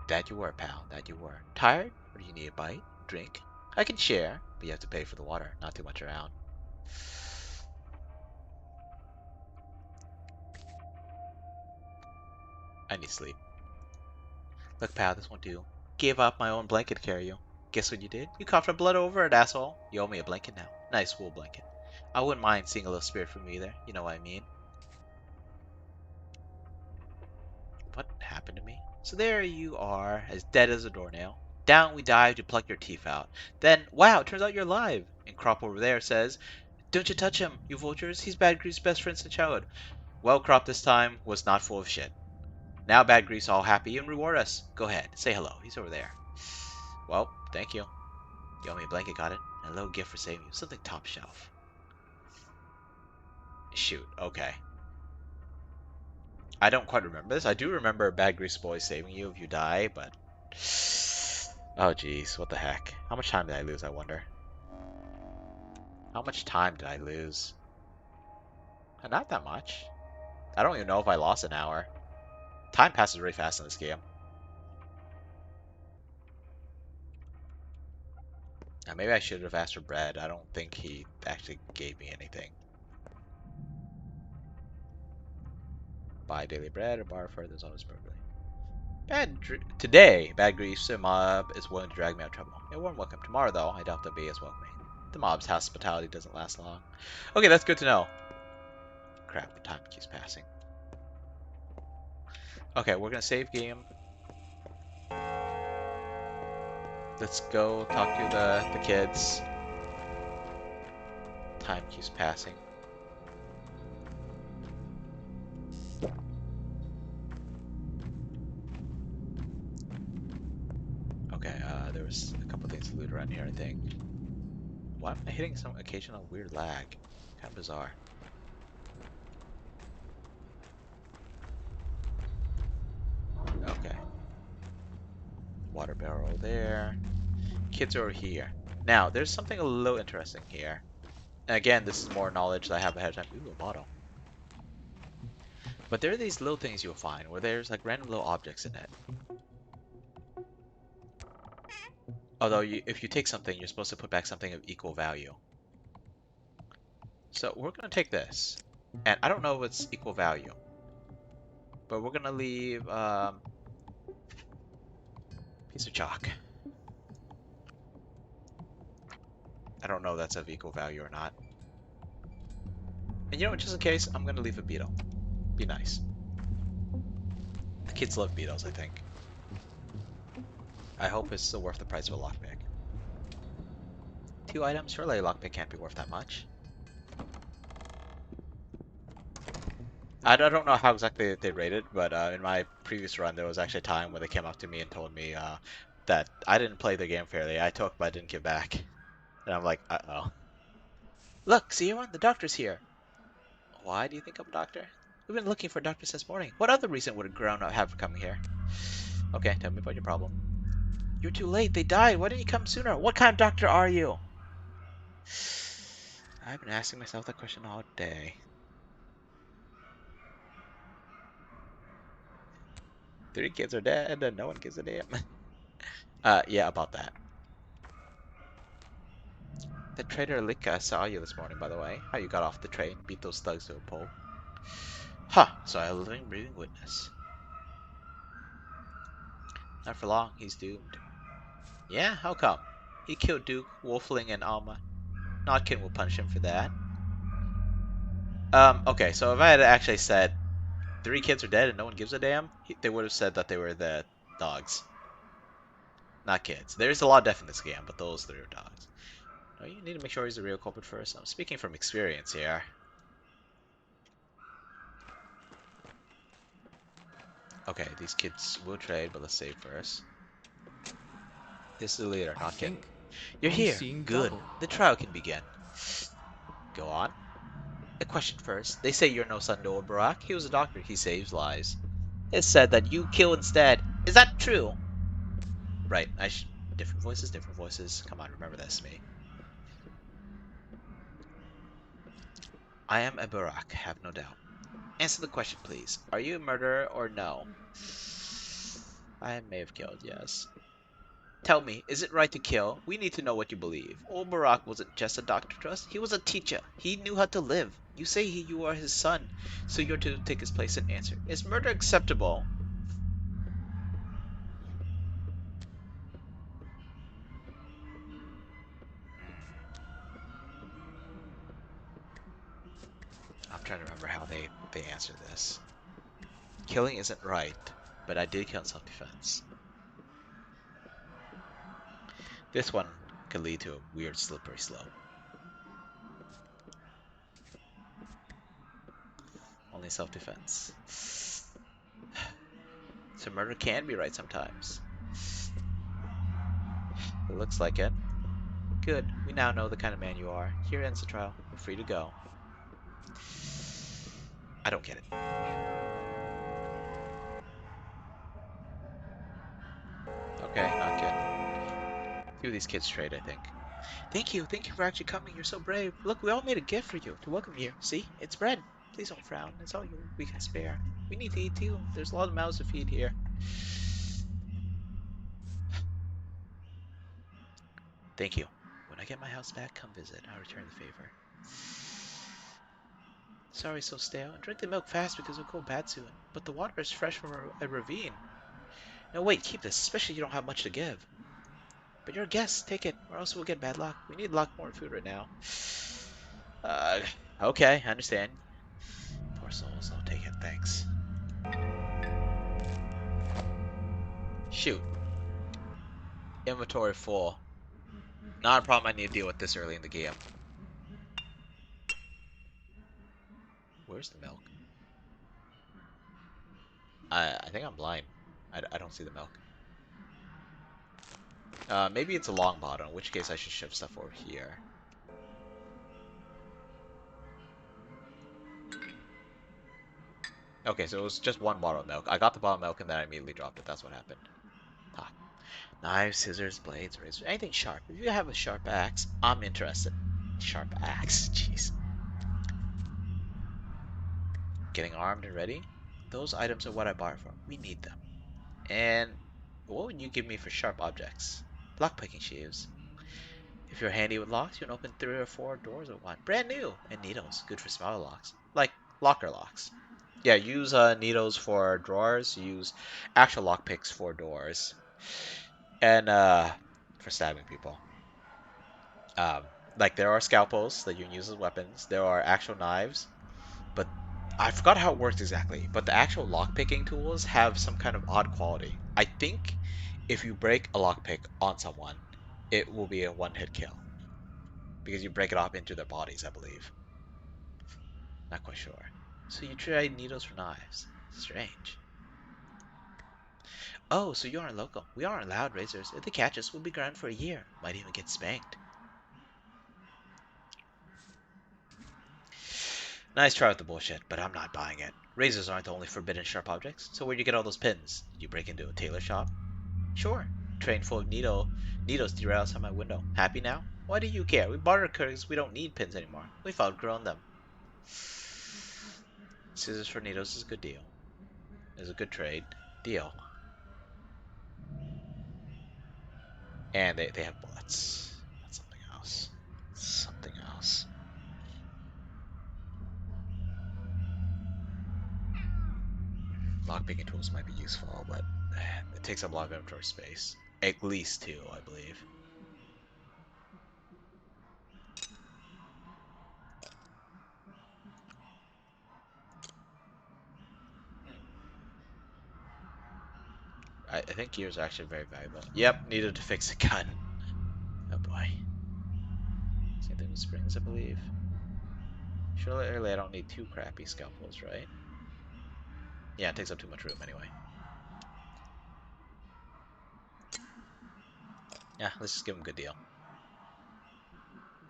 That you were, pal. That you were. Tired? Or do you need a bite? Drink? I can share, but you have to pay for the water. Not too much around. I need sleep. Look, pal, this won't do. Gave up my own blanket to carry you. Guess what you did? You coughed up blood over it, asshole. You owe me a blanket now. Nice wool blanket. I wouldn't mind seeing a little spirit from you either. You know what I mean. What happened to me? So there you are, as dead as a doornail. Down we dive to pluck your teeth out. Then, wow, it turns out you're alive. And Crop over there says, don't you touch him, you vultures. He's Bad Grease's best friend since childhood. Well, Crop this time was not full of shit. Now Bad Grease all happy and reward us. Go ahead, say hello. He's over there. Well, thank you. You owe me a blanket, got it? And a little gift for saving you. Something top shelf. Shoot, okay. I don't quite remember this. I do remember Bad Grease Boy saving you if you die, but... Oh, jeez, what the heck? How much time did I lose, I wonder? How much time did I lose? Not that much. I don't even know if I lost an hour. Time passes really fast in this game. Now, maybe I should have asked for bread. I don't think he actually gave me anything. Buy daily bread or bar for there's always burglary. Today, Bad Grease mob is willing to drag me out of trouble. A warm welcome. Tomorrow, though, I doubt they'll be as welcoming. The mob's hospitality doesn't last long. Okay, that's good to know. Crap, the time keeps passing. Okay, we're gonna save game. Let's go talk to the kids. Time keeps passing. Okay, there was a couple things to loot around here, I think. Why am I hitting some occasional weird lag? Kind of bizarre. water barrel there. Kids are here. Now, there's something a little interesting here. And again, this is more knowledge that I have ahead of time. Ooh, a bottle. But there are these little things you'll find where there's like random little objects in it. Although, if you take something, you're supposed to put back something of equal value. So we're going to take this. And I don't know if it's equal value. But we're going to leave piece of chalk. I don't know if that's of equal value or not. And you know what, just in case, I'm going to leave a beetle. Be nice. The kids love beetles, I think. I hope it's still worth the price of a lockpick. 2 items? Surely a lockpick can't be worth that much. I don't know how exactly they rated, but in my previous run, there was actually a time when they came up to me and told me that I didn't play the game fairly. I took, but I didn't give back. And I'm like, uh-oh. Look, see everyone? The doctor's here. Why do you think I'm a doctor? We've been looking for a doctor since morning. What other reason would a grown-up have for coming here? Okay, tell me about your problem. You're too late. They died. Why didn't you come sooner? What kind of doctor are you? I've been asking myself that question all day. 3 kids are dead and no one gives a damn. Yeah, about that. The traitor Lika saw you this morning, by the way. How you got off the train, beat those thugs to a pulp. Ha! So I a living, breathing witness. Not for long, he's doomed. Yeah, how come? He killed Duke, Wolfling, and Alma. Nodkin will punish him for that. Okay, so if I had actually said 3 kids are dead and no one gives a damn, they would have said that they were the dogs. Not kids. There's a lot of death in this game, but those 3 are dogs. No, you need to make sure he's the real culprit first. I'm speaking from experience here. Okay, these kids will trade, but let's save first. This is the leader, I not Ken. think You're I'm here. seeing Good. double. The trial can begin. Go on. A question first. They say you're no son to old Barack. He was a doctor. He saves lives. It's said that you kill instead. Is that true? Right. Different voices, different voices. Come on, remember this, me. I am a Barack, have no doubt. Answer the question, please. Are you a murderer or no? I may have killed, yes. Tell me, is it right to kill? We need to know what you believe. Old Barack wasn't just a doctor to us. He was a teacher. He knew how to live. You say you are his son, so you're to take his place and answer. Is murder acceptable? I'm trying to remember how they answer this. Killing isn't right, but I did kill in self-defense. This one could lead to a weird slippery slope. Only self-defense. So murder can be right sometimes. It looks like it. Good. We now know the kind of man you are. Here ends the trial. You're free to go. I don't get it. Okay, not good. 2 of these kids trade, I think. Thank you. Thank you for actually coming. You're so brave. Look, we all made a gift for you to welcome you. See? It's bread. Please don't frown. It's all we can spare. We need to eat too. There's a lot of mouths to feed here. Thank you. When I get my house back, come visit. I'll return the favor. Sorry, so stale. Drink the milk fast because it'll go bad soon. But the water is fresh from a ravine. No, wait, keep this, especially you don't have much to give. But you're a guest. Take it, or else we'll get bad luck. We need a lot more food right now. Uh, okay, I understand. Poor souls, I'll take it, thanks. Shoot. Inventory full. Not a problem I need to deal with this early in the game. Where's the milk? I think I'm blind. I don't see the milk. Maybe it's a long bottle, in which case I should shove stuff over here. Okay, so it was just 1 bottle of milk. I got the bottle of milk and then I immediately dropped it. That's what happened. Ha. Knives, scissors, blades, razors, anything sharp. If you have a sharp axe, I'm interested. Sharp axe, jeez. Getting armed and ready? Those items are what I bought for. We need them. And what would you give me for sharp objects? Lockpicking sheaves. If you're handy with locks, you can open 3 or 4 doors at one. Brand new! And needles, good for smaller locks. Like locker locks. Yeah, use needles for drawers, use actual lockpicks for doors. And for stabbing people. Um, like there are scalpels that you can use as weapons. There are actual knives, but I forgot how it works exactly. But the actual lockpicking tools have some kind of odd quality. I think if you break a lockpick on someone, it will be a one-hit kill because you break it off into their bodies, I believe. Not quite sure. So you tried needles for knives. Strange. Oh, so you aren't local. We aren't allowed razors. If they catch us, we'll be grounded for a year. Might even get spanked. Nice try with the bullshit, but I'm not buying it. Razors aren't the only forbidden sharp objects, so where'd you get all those pins? Did you break into a tailor shop? Sure. Train full of needles threw outside my window. Happy now? Why do you care? We bought our because we don't need pins anymore. We've outgrown them. Scissors for needles is a good deal. Is a good trade. Deal. And they have bullets. That's something else. Something else. Lockpicking tools might be useful, but it takes up a lot of inventory space. At least 2, I believe. Hmm. I think gears are actually very valuable. Yep, needed to fix a gun. Oh boy. Same thing with springs, I believe. Surely I don't need 2 crappy scalpels, right? Yeah, it takes up too much room anyway. Yeah, let's just give him a good deal.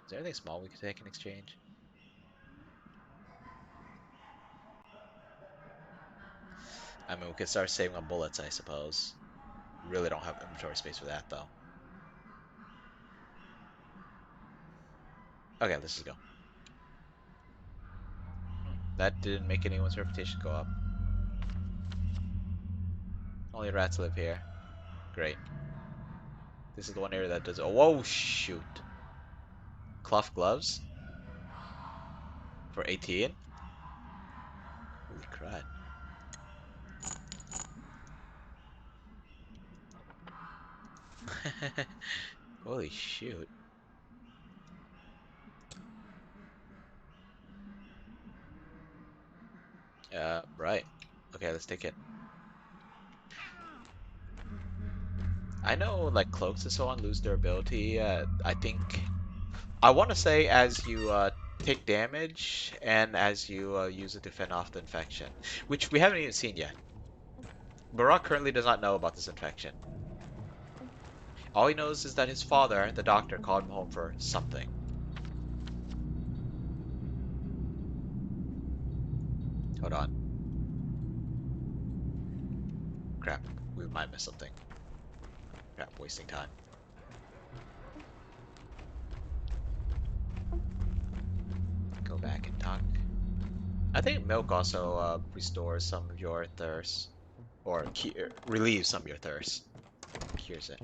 Is there anything small we could take in exchange? I mean, we could start saving on bullets, I suppose. Really don't have inventory space for that, though. Okay, let's just go. That didn't make anyone's reputation go up. Only rats live here. Great. This is the one area that does. Oh, whoa, shoot. Cloth gloves for 18? Holy crud. Holy shoot. Right. Okay, let's take it. I know, like, cloaks and so on lose durability. I think I want to say as you take damage and as you use it to fend off the infection, which we haven't even seen yet. Barack currently does not know about this infection. All he knows is that his father, the doctor, called him home for something. Hold on. Crap. We might miss something. Crap, wasting time. Go back and talk. I think milk also restores some of your thirst. Or relieves some of your thirst. Cures it.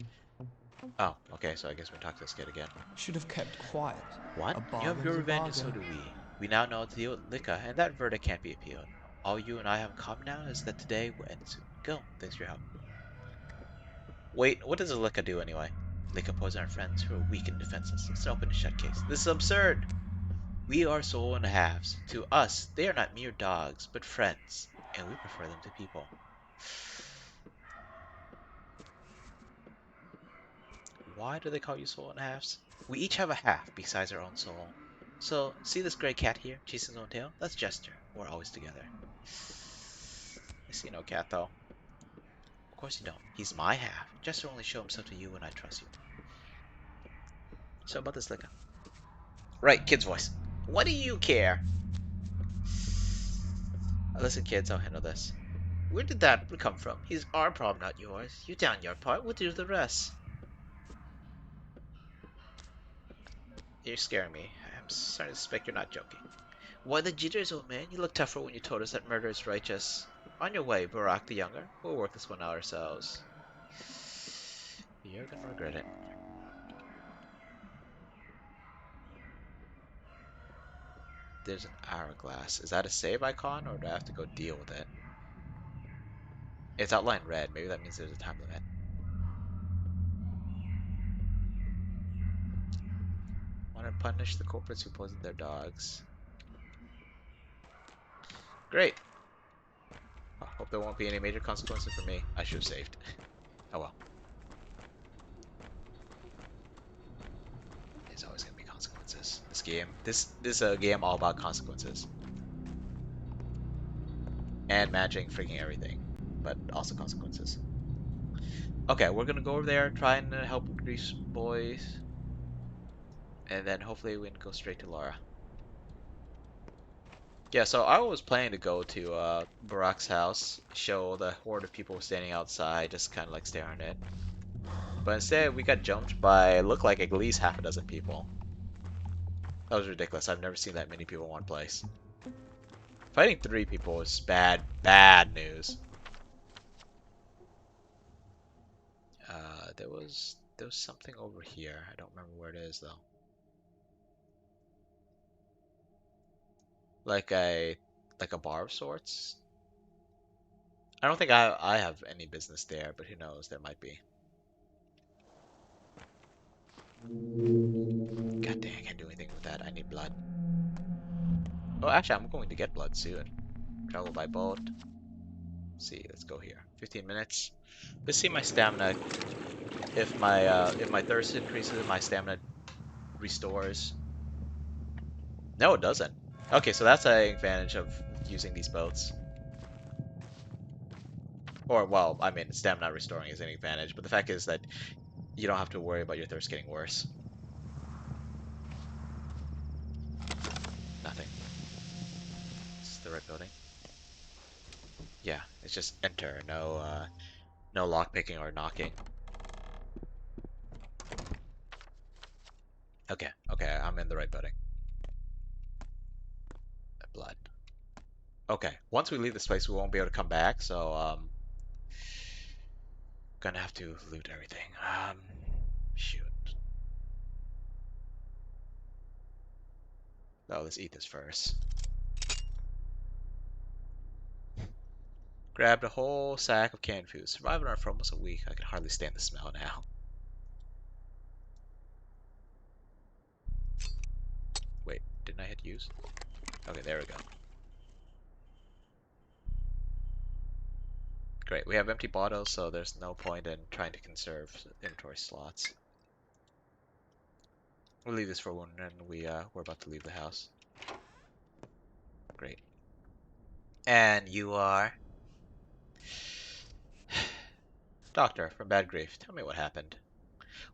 Oh, okay, so I guess we talk to this kid again. Should have kept quiet. What? A You have bargain's your a revenge and so bargain. do we. We now know how to deal with Lika, and that verdict can't be appealed. All you and I have in common now is that today will end soon. Go. Thanks for your help. Wait, what does Lika do anyway? Lika poisons our friends who are weak and defenseless. It's an open and shut case. This is absurd! We are soul and halves. To us, they are not mere dogs, but friends, and we prefer them to people. Why do they call you soul and halves? We each have a half besides our own soul. So, see this gray cat here, chasing his own tail? That's Jester. We're always together. I see no cat, though. Of course you don't. He's my half. Jester only show himself to you when I trust you. So about this Lika. Right, kid's voice. What do you care? Listen, kids, I'll handle this. Where did that come from? He's our problem, not yours. You down your part, we'll do the rest. You're scaring me. I'm starting to suspect you're not joking. Why the jitters, old man? You look tougher when you told us that murder is righteous. On your way, Barack the Younger. We'll work this one out ourselves. You're gonna regret it. There's an hourglass. Is that a save icon, or do I have to go deal with it? It's outlined red. Maybe that means there's a time limit. Want to punish the culprits who poisoned their dogs. Great. Hope there won't be any major consequences for me. I should have saved. Oh well. There's always gonna be consequences. This game. This is a game all about consequences. And matching freaking everything. But also consequences. Okay, we're gonna go over there, try and help Grease boys. And then hopefully we can go straight to Laura. Yeah, so I was planning to go to Barack's house, show the horde of people standing outside, just kind of like staring at it. But instead, we got jumped by, looked like at least half a dozen people. That was ridiculous. I've never seen that many people in one place. Fighting 3 people is bad, bad news. There was something over here. I don't remember where it is though. Like a bar of sorts. I don't think I have any business there, but who knows? There might be. God dang, I can't do anything with that. I need blood. Oh, actually, I'm going to get blood soon. Travel by boat. Let's see, let's go here. 15 minutes. Let's see my stamina. If my thirst increases, my stamina restores. No, it doesn't. Okay, so that's an advantage of using these boats. Or, well, I mean, stamina restoring is an advantage, but the fact is that you don't have to worry about your thirst getting worse. Nothing. This is the right building. Yeah, it's just enter. No lockpicking or knocking. Okay, okay, I'm in the right building. Blood. Okay, once we leave this place, we won't be able to come back, so, gonna have to loot everything. Shoot. Oh, let's eat this first. Grabbed a whole sack of canned food. Survived on it for almost a week. I can hardly stand the smell now. Wait, didn't I hit use? Okay, there we go. Great, we have empty bottles, so there's no point in trying to conserve inventory slots. We'll leave this for when we're about to leave the house. Great. And you are? Doctor from Bad Grief. Tell me what happened.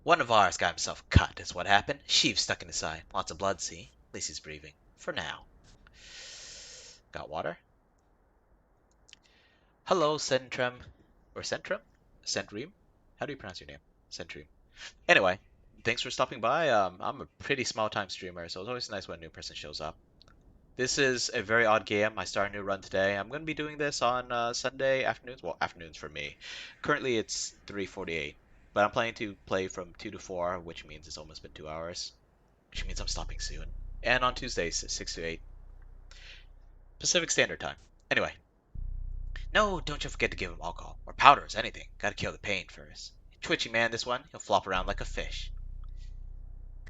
One of ours got himself cut, is what happened. Sheave stuck in his side. Lots of blood, see? At least he's breathing. For now. Got water? Hello, Centrum. Or Centrum? Centream? How do you pronounce your name? Centream. Anyway, thanks for stopping by. I'm a pretty small time streamer, so it's always nice when a new person shows up. This is a very odd game. I start a new run today. I'm going to be doing this on Sunday afternoons. Well, afternoons for me. Currently it's 3:48, but I'm planning to play from 2 to 4, which means it's almost been 2 hours, which means I'm stopping soon. And on Tuesdays, 6 to 8 Pacific Standard Time. Anyway, no, don't you forget to give him alcohol or powders, anything. Gotta kill the pain first. Twitchy man, this one. He'll flop around like a fish.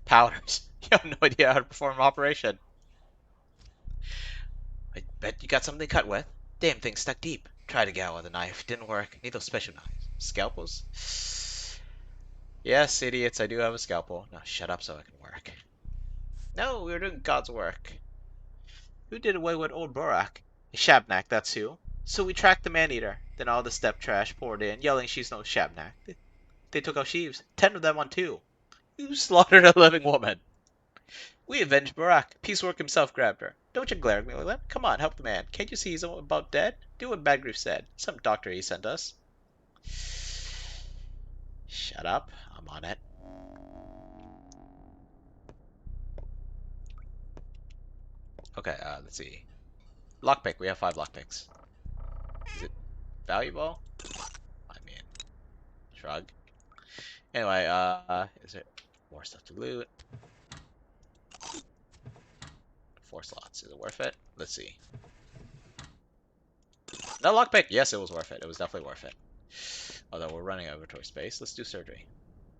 Powders. You have no idea how to perform an operation. I bet you got something to cut with. Damn thing stuck deep. Tried to get out with a knife. Didn't work. Need those special knives. Scalpels? Yes, idiots, I do have a scalpel. Now shut up so I can work. No, we were doing God's work. Who did away with old Borak? Shabnak, that's who. So we tracked the man-eater. Then all the step trash poured in, yelling she's no Shabnak. They took out sheaves. 10 of them on 2. You slaughtered a living woman. We avenged Barak. Piecework himself grabbed her. Don't you glare at me like that. Come on, help the man. Can't you see he's about dead? Do what Badgriff said. Some doctor he sent us. Shut up. I'm on it. Okay, let's see. Lockpick. We have 5 lockpicks. Is it valuable? I mean, shrug. Anyway, is there more stuff to loot? 4 slots. Is it worth it? Let's see. No lockpick! Yes, it was worth it. It was definitely worth it. Although we're running out of inventory space, let's do surgery.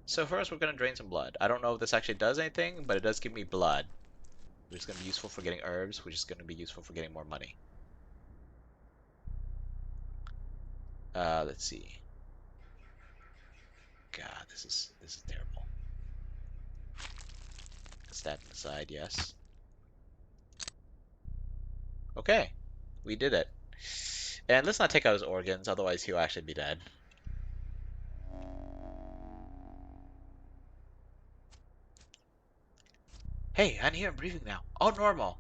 So first we're going to drain some blood. I don't know if this actually does anything, but it does give me blood, which is going to be useful for getting herbs, which is going to be useful for getting more money. Let's see. God, this is terrible. Stat aside, yes. Okay, we did it. And let's not take out his organs, otherwise he'll actually be dead. Hey, I'm here and breathing now. All normal.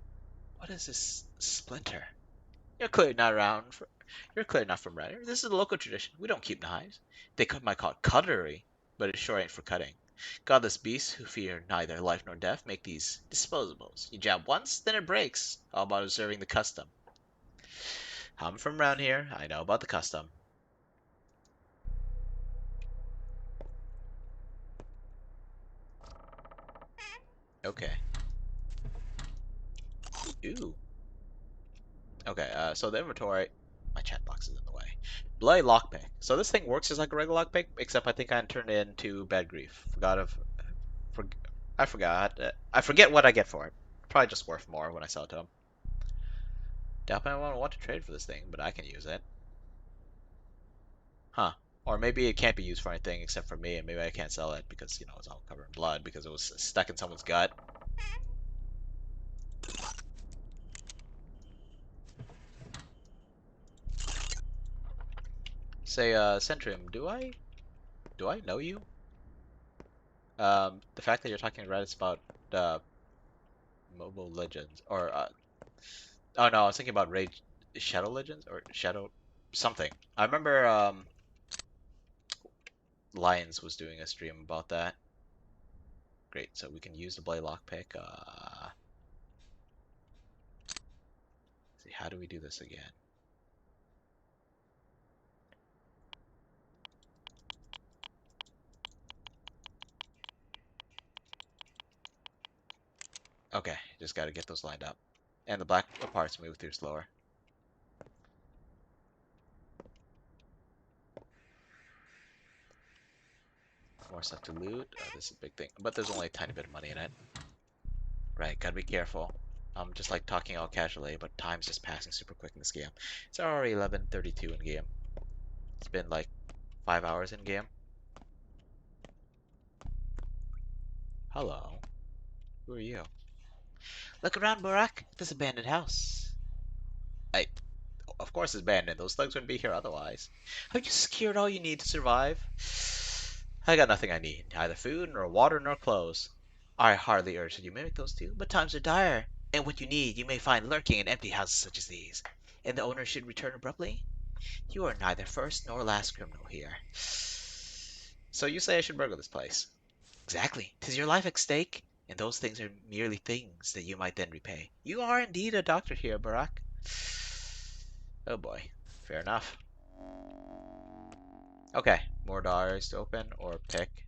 What is this splinter? You're clearly not around. You're clearly not from around here. This is a local tradition. We don't keep knives. Might call it cutlery, but it sure ain't for cutting. Godless beasts who fear neither life nor death make these disposables. You jab once, then it breaks. All about observing the custom. I'm from around here. I know about the custom. Okay. Ooh. Okay, so the inventory. My chat box is in the way. Bloody lockpick. So this thing works just like a regular lockpick, except I think I turned it into bad grief. For, I forgot. I forget what I get for it. Probably just worth more when I sell it to him. Doubt anyone want to trade for this thing, but I can use it. Huh. Or maybe it can't be used for anything except for me, and maybe I can't sell it because, you know, it's all covered in blood because it was stuck in someone's gut. Say, Centrium, do I know you? The fact that you're talking to Reddit's about Mobile Legends, or oh no, I was thinking about Rage Shadow Legends or Shadow something. I remember Lions was doing a stream about that. Great, so we can use the Blade Lockpick. See, how do we do this again? Okay, just gotta get those lined up. And the black parts move through slower. More stuff to loot. Oh, this is a big thing. But there's only a tiny bit of money in it. Right, gotta be careful. I'm just like talking all casually, but time's just passing super quick in this game. It's already 11:32 in game. It's been like 5 hours in game. Hello. Who are you? Look around, Barak. This abandoned house. I, of course it's abandoned. Those thugs wouldn't be here otherwise. Have you secured all you need to survive? I got nothing I need. Neither food, nor water, nor clothes. I hardly urge that you mimic those two, but times are dire, and what you need you may find lurking in empty houses such as these. And the owner should return abruptly? You are neither first nor last criminal here. So you say I should burgle this place? Exactly. 'Tis your life at stake, and those things are merely things that you might then repay. You are indeed a doctor here, Barak. Oh boy. Fair enough. Okay, more doors to open or pick.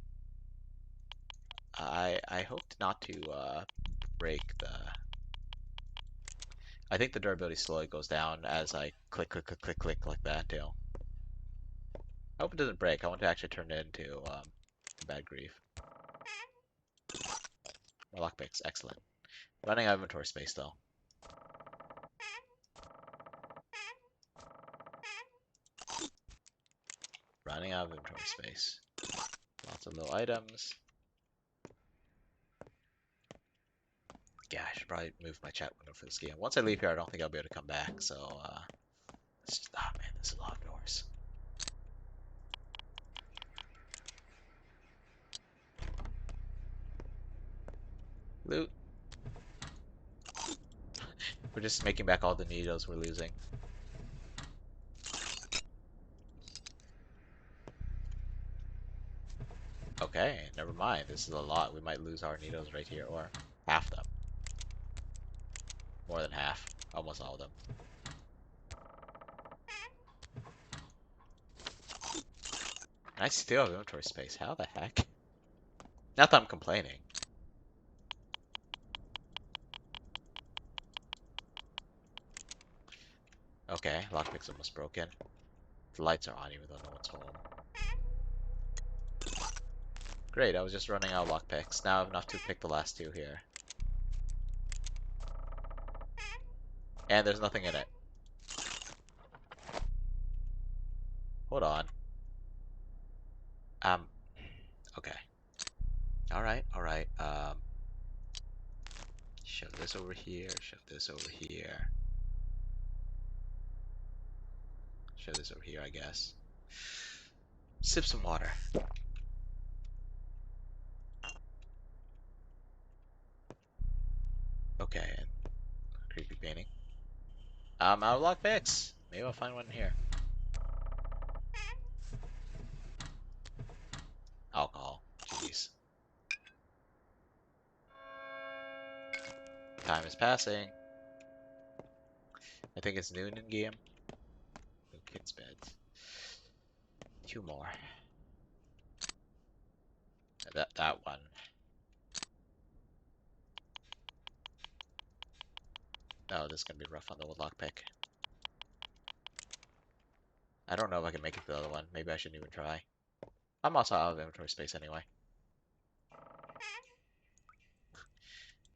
I hoped not to break the. I think the durability slowly goes down as I click, click, click, click, click like that too. I hope it doesn't break. I want to actually turn it into bad grief. More lockpicks, excellent. Running out of inventory space though. Running out of inventory space. Lots of little items. Yeah, I should probably move my chat window for this game. Once I leave here, I don't think I'll be able to come back. So, oh man, this is a lot of doors. Loot. We're just making back all the needles we're losing. Okay, never mind. This is a lot. We might lose our needles right here, or half them. More than half. Almost all of them. I still have inventory space. How the heck? Not that I'm complaining. Okay, lockpick's almost broken. The lights are on even though no one's home. Great, I was just running out of lockpicks. Now I have enough to pick the last two here. And there's nothing in it. Hold on. Um, okay. Alright, alright. Shove this over here, shove this over here. Shove this over here, I guess. Sip some water. Okay, and creepy painting. I'm out of lockpicks. Maybe I'll find one here. Alcohol. Jeez. Time is passing. I think it's noon in game. No kids' beds. Two more. That one. Oh, this is gonna be rough on the old lockpick. I don't know if I can make it to the other one. Maybe I shouldn't even try. I'm also out of inventory space anyway.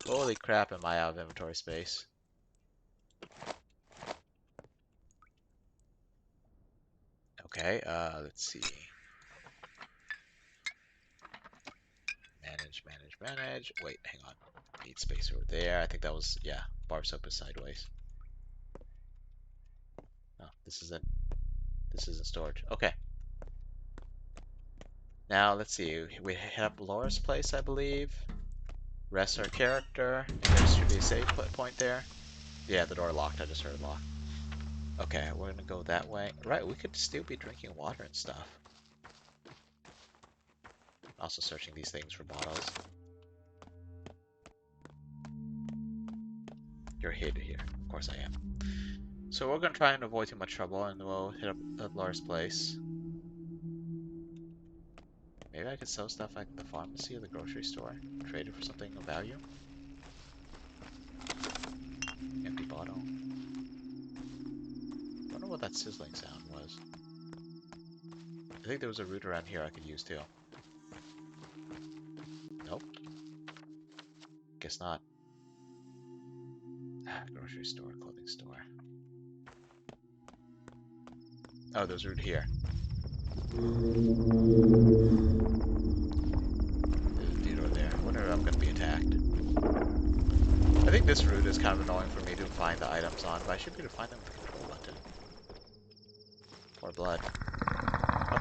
Holy crap, am I out of inventory space? Okay, let's see. Manage, manage, manage. Wait, hang on. Need space over there. I think that was, yeah, bar soap is sideways. Oh, this isn't storage. Okay. Now, let's see. We hit up Laura's place, I believe. Rest our character. And there should be a save point there. Yeah, the door locked. I just heard it lock. Okay, we're gonna go that way. Right, we could still be drinking water and stuff. Also searching these things for bottles. You're here to here. Of course I am. So we're gonna try and avoid too much trouble, and we'll hit up Laura's place. Maybe I could sell stuff at the pharmacy or the grocery store. Trade it for something of value. Empty bottle. Wonder what that sizzling sound was. I think there was a root around here I could use too. Nope. Guess not. Grocery store, clothing store. Oh, there's root here. There's a dude over there. I wonder if I'm gonna be attacked. I think this route is kind of annoying for me to find the items on, but I should be able to find them with the control button. Or blood.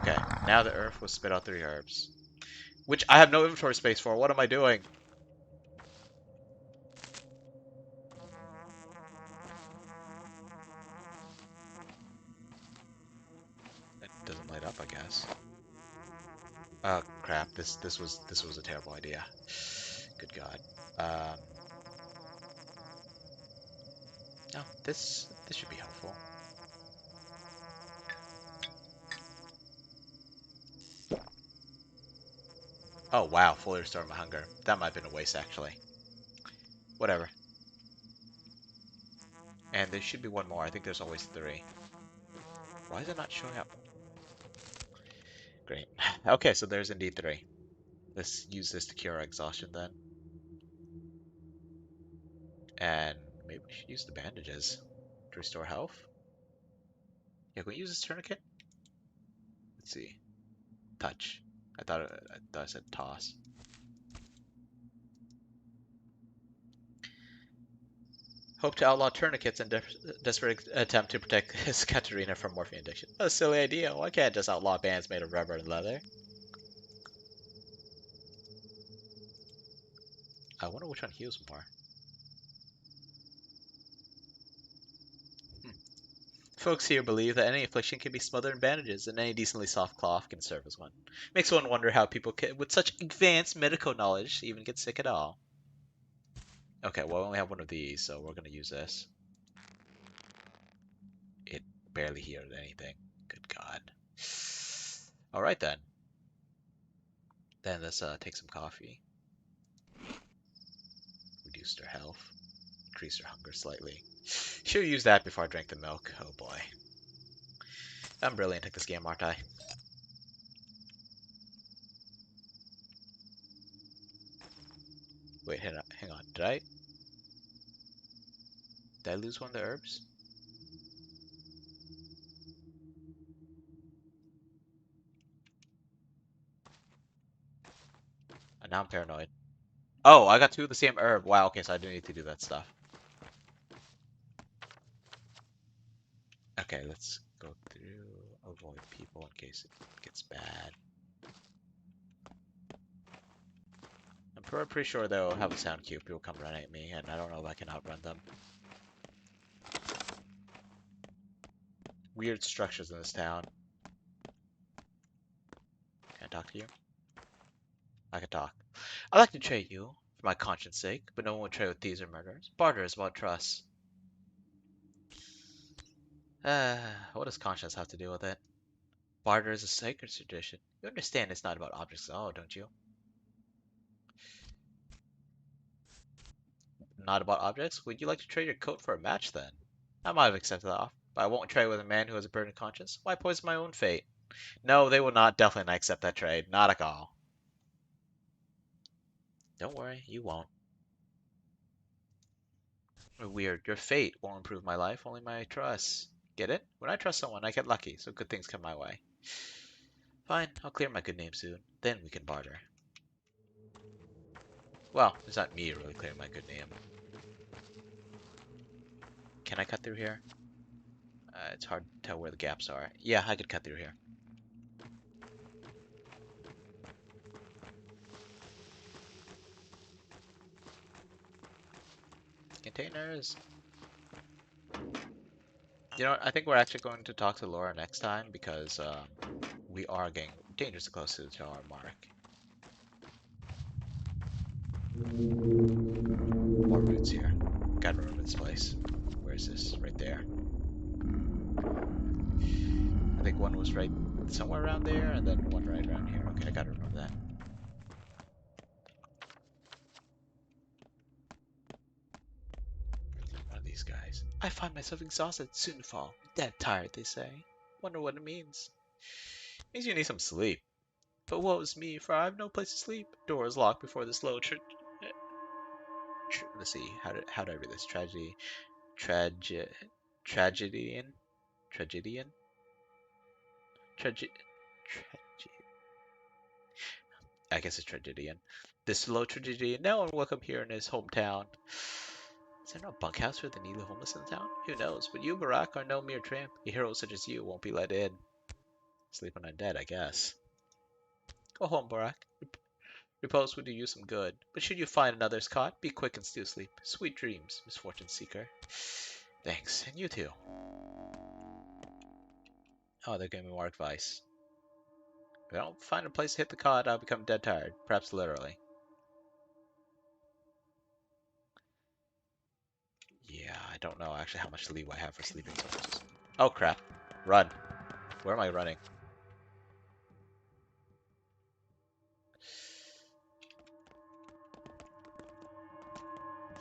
Okay, now the earth will spit out 3 herbs. Which I have no inventory space for. What am I doing? It doesn't light up, I guess. Oh crap! This was a terrible idea. Good God. Um, no, this should be helpful. Oh wow, fully restored my hunger. That might have been a waste actually. Whatever. And there should be one more. I think there's always 3. Why is it not showing up? Great. Okay, so there's indeed 3. Let's use this to cure our exhaustion then. And maybe we should use the bandages to restore health. Yeah, can we use this tourniquet? Let's see. Touch. I thought I said toss. Hope to outlaw tourniquets in desperate attempt to protect his Katerina from morphine addiction. What a silly idea. Why can't I just outlaw bands made of rubber and leather? I wonder which one heals more. folks here believe that any affliction can be smothered in bandages, and any decently soft cloth can serve as one. Makes one wonder how people with such advanced medical knowledge even get sick at all. Okay, well, we only have one of these, so we're gonna use this. It barely healed anything. Good God. All right then. Then let's take some coffee. Reduce their health. Increase their hunger slightly. Should use that before I drank the milk. Oh boy. I'm brilliant at this game, aren't I? Wait, hang on. Did I lose one of the herbs? Now I'm paranoid. Oh, I got two of the same herb. Wow, okay, so I do need to do that stuff. Okay, let's go through, avoid people in case it gets bad. I'm pretty sure they'll have a sound cue. People come running at me, and I don't know if I can outrun them. Weird structures in this town. Can I talk to you? I can talk. I'd like to trade you, for my conscience sake, but no one would trade with thieves or murderers. Barter is about trust. What does conscience have to do with it? Barter is a sacred tradition. You understand it's not about objects at all, don't you? Not about objects? Would you like to trade your coat for a match, then? I might have accepted that offer, but I won't trade with a man who has a burning conscience. Why poison my own fate? No, they will not definitely not accept that trade. Not at all. Don't worry, you won't. Weird. Your fate won't improve my life, only my trust. Get it? When I trust someone, I get lucky, so good things come my way. Fine, I'll clear my good name soon. Then we can barter. Well, it's not me really clearing my good name. Can I cut through here? It's hard to tell where the gaps are. Yeah, I could cut through here. Containers. You know what? I think we're actually going to talk to Laura next time because we are getting dangerously close to our mark. More roots here. Gotta remember this place. Where is this? Right there. I think one was right somewhere around there, and then one right around here. Okay, I gotta remember that. One of these guys. I find myself exhausted, soon to fall. Dead tired, they say. Wonder what it means. Means you need some sleep. But woe is me, for I have no place to sleep. Door is locked before this low let's see, how do I read this? Trage, tragedian, tragedian, trage, trage. I guess it's tragedian. This low tragedian, no one welcome here in his hometown. Is there no bunkhouse for the needy homeless in the town? Who knows? But you, Barack, are no mere tramp. A hero such as you won't be let in. Sleeping undead, I guess. Go home, Barack. Repose would do you some good. But should you find another's cot, be quick and still sleep. Sweet dreams, misfortune seeker. Thanks, and you too. Oh, they're giving me more advice. If I don't find a place to hit the cot, I'll become dead tired. Perhaps literally. Yeah, I don't know actually how much leeway I have for sleeping. So oh crap. Run. Where am I running?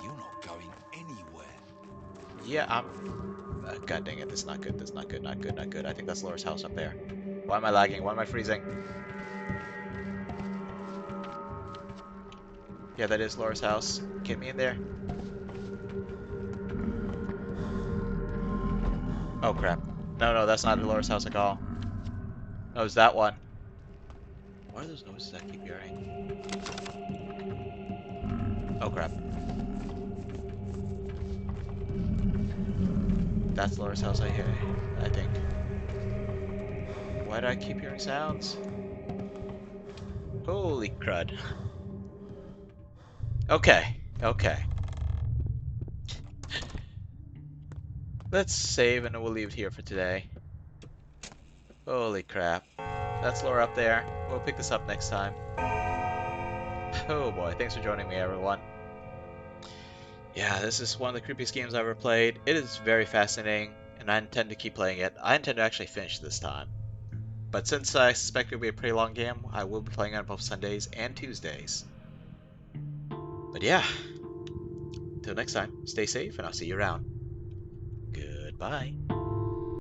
You're not going anywhere. Yeah, I'm... God dang it, this is not good, this is not good, not good, not good. I think that's Laura's house up there. Why am I lagging? Why am I freezing? Yeah, that is Laura's house. Get me in there. Oh crap. No, no, that's not Laura's house at all. No, it's that one. What are those noises I keep hearing? Oh crap. That's Laura's house I hear, I think. Why do I keep hearing sounds? Holy crud. Okay, okay. Let's save and we'll leave it here for today. Holy crap. That's lore up there. We'll pick this up next time. Oh boy, thanks for joining me, everyone. Yeah, this is one of the creepiest games I've ever played. It is very fascinating, and I intend to keep playing it. I intend to actually finish this time. But since I suspect it'll be a pretty long game, I will be playing on both Sundays and Tuesdays. But yeah, till next time, stay safe, and I'll see you around. Goodbye.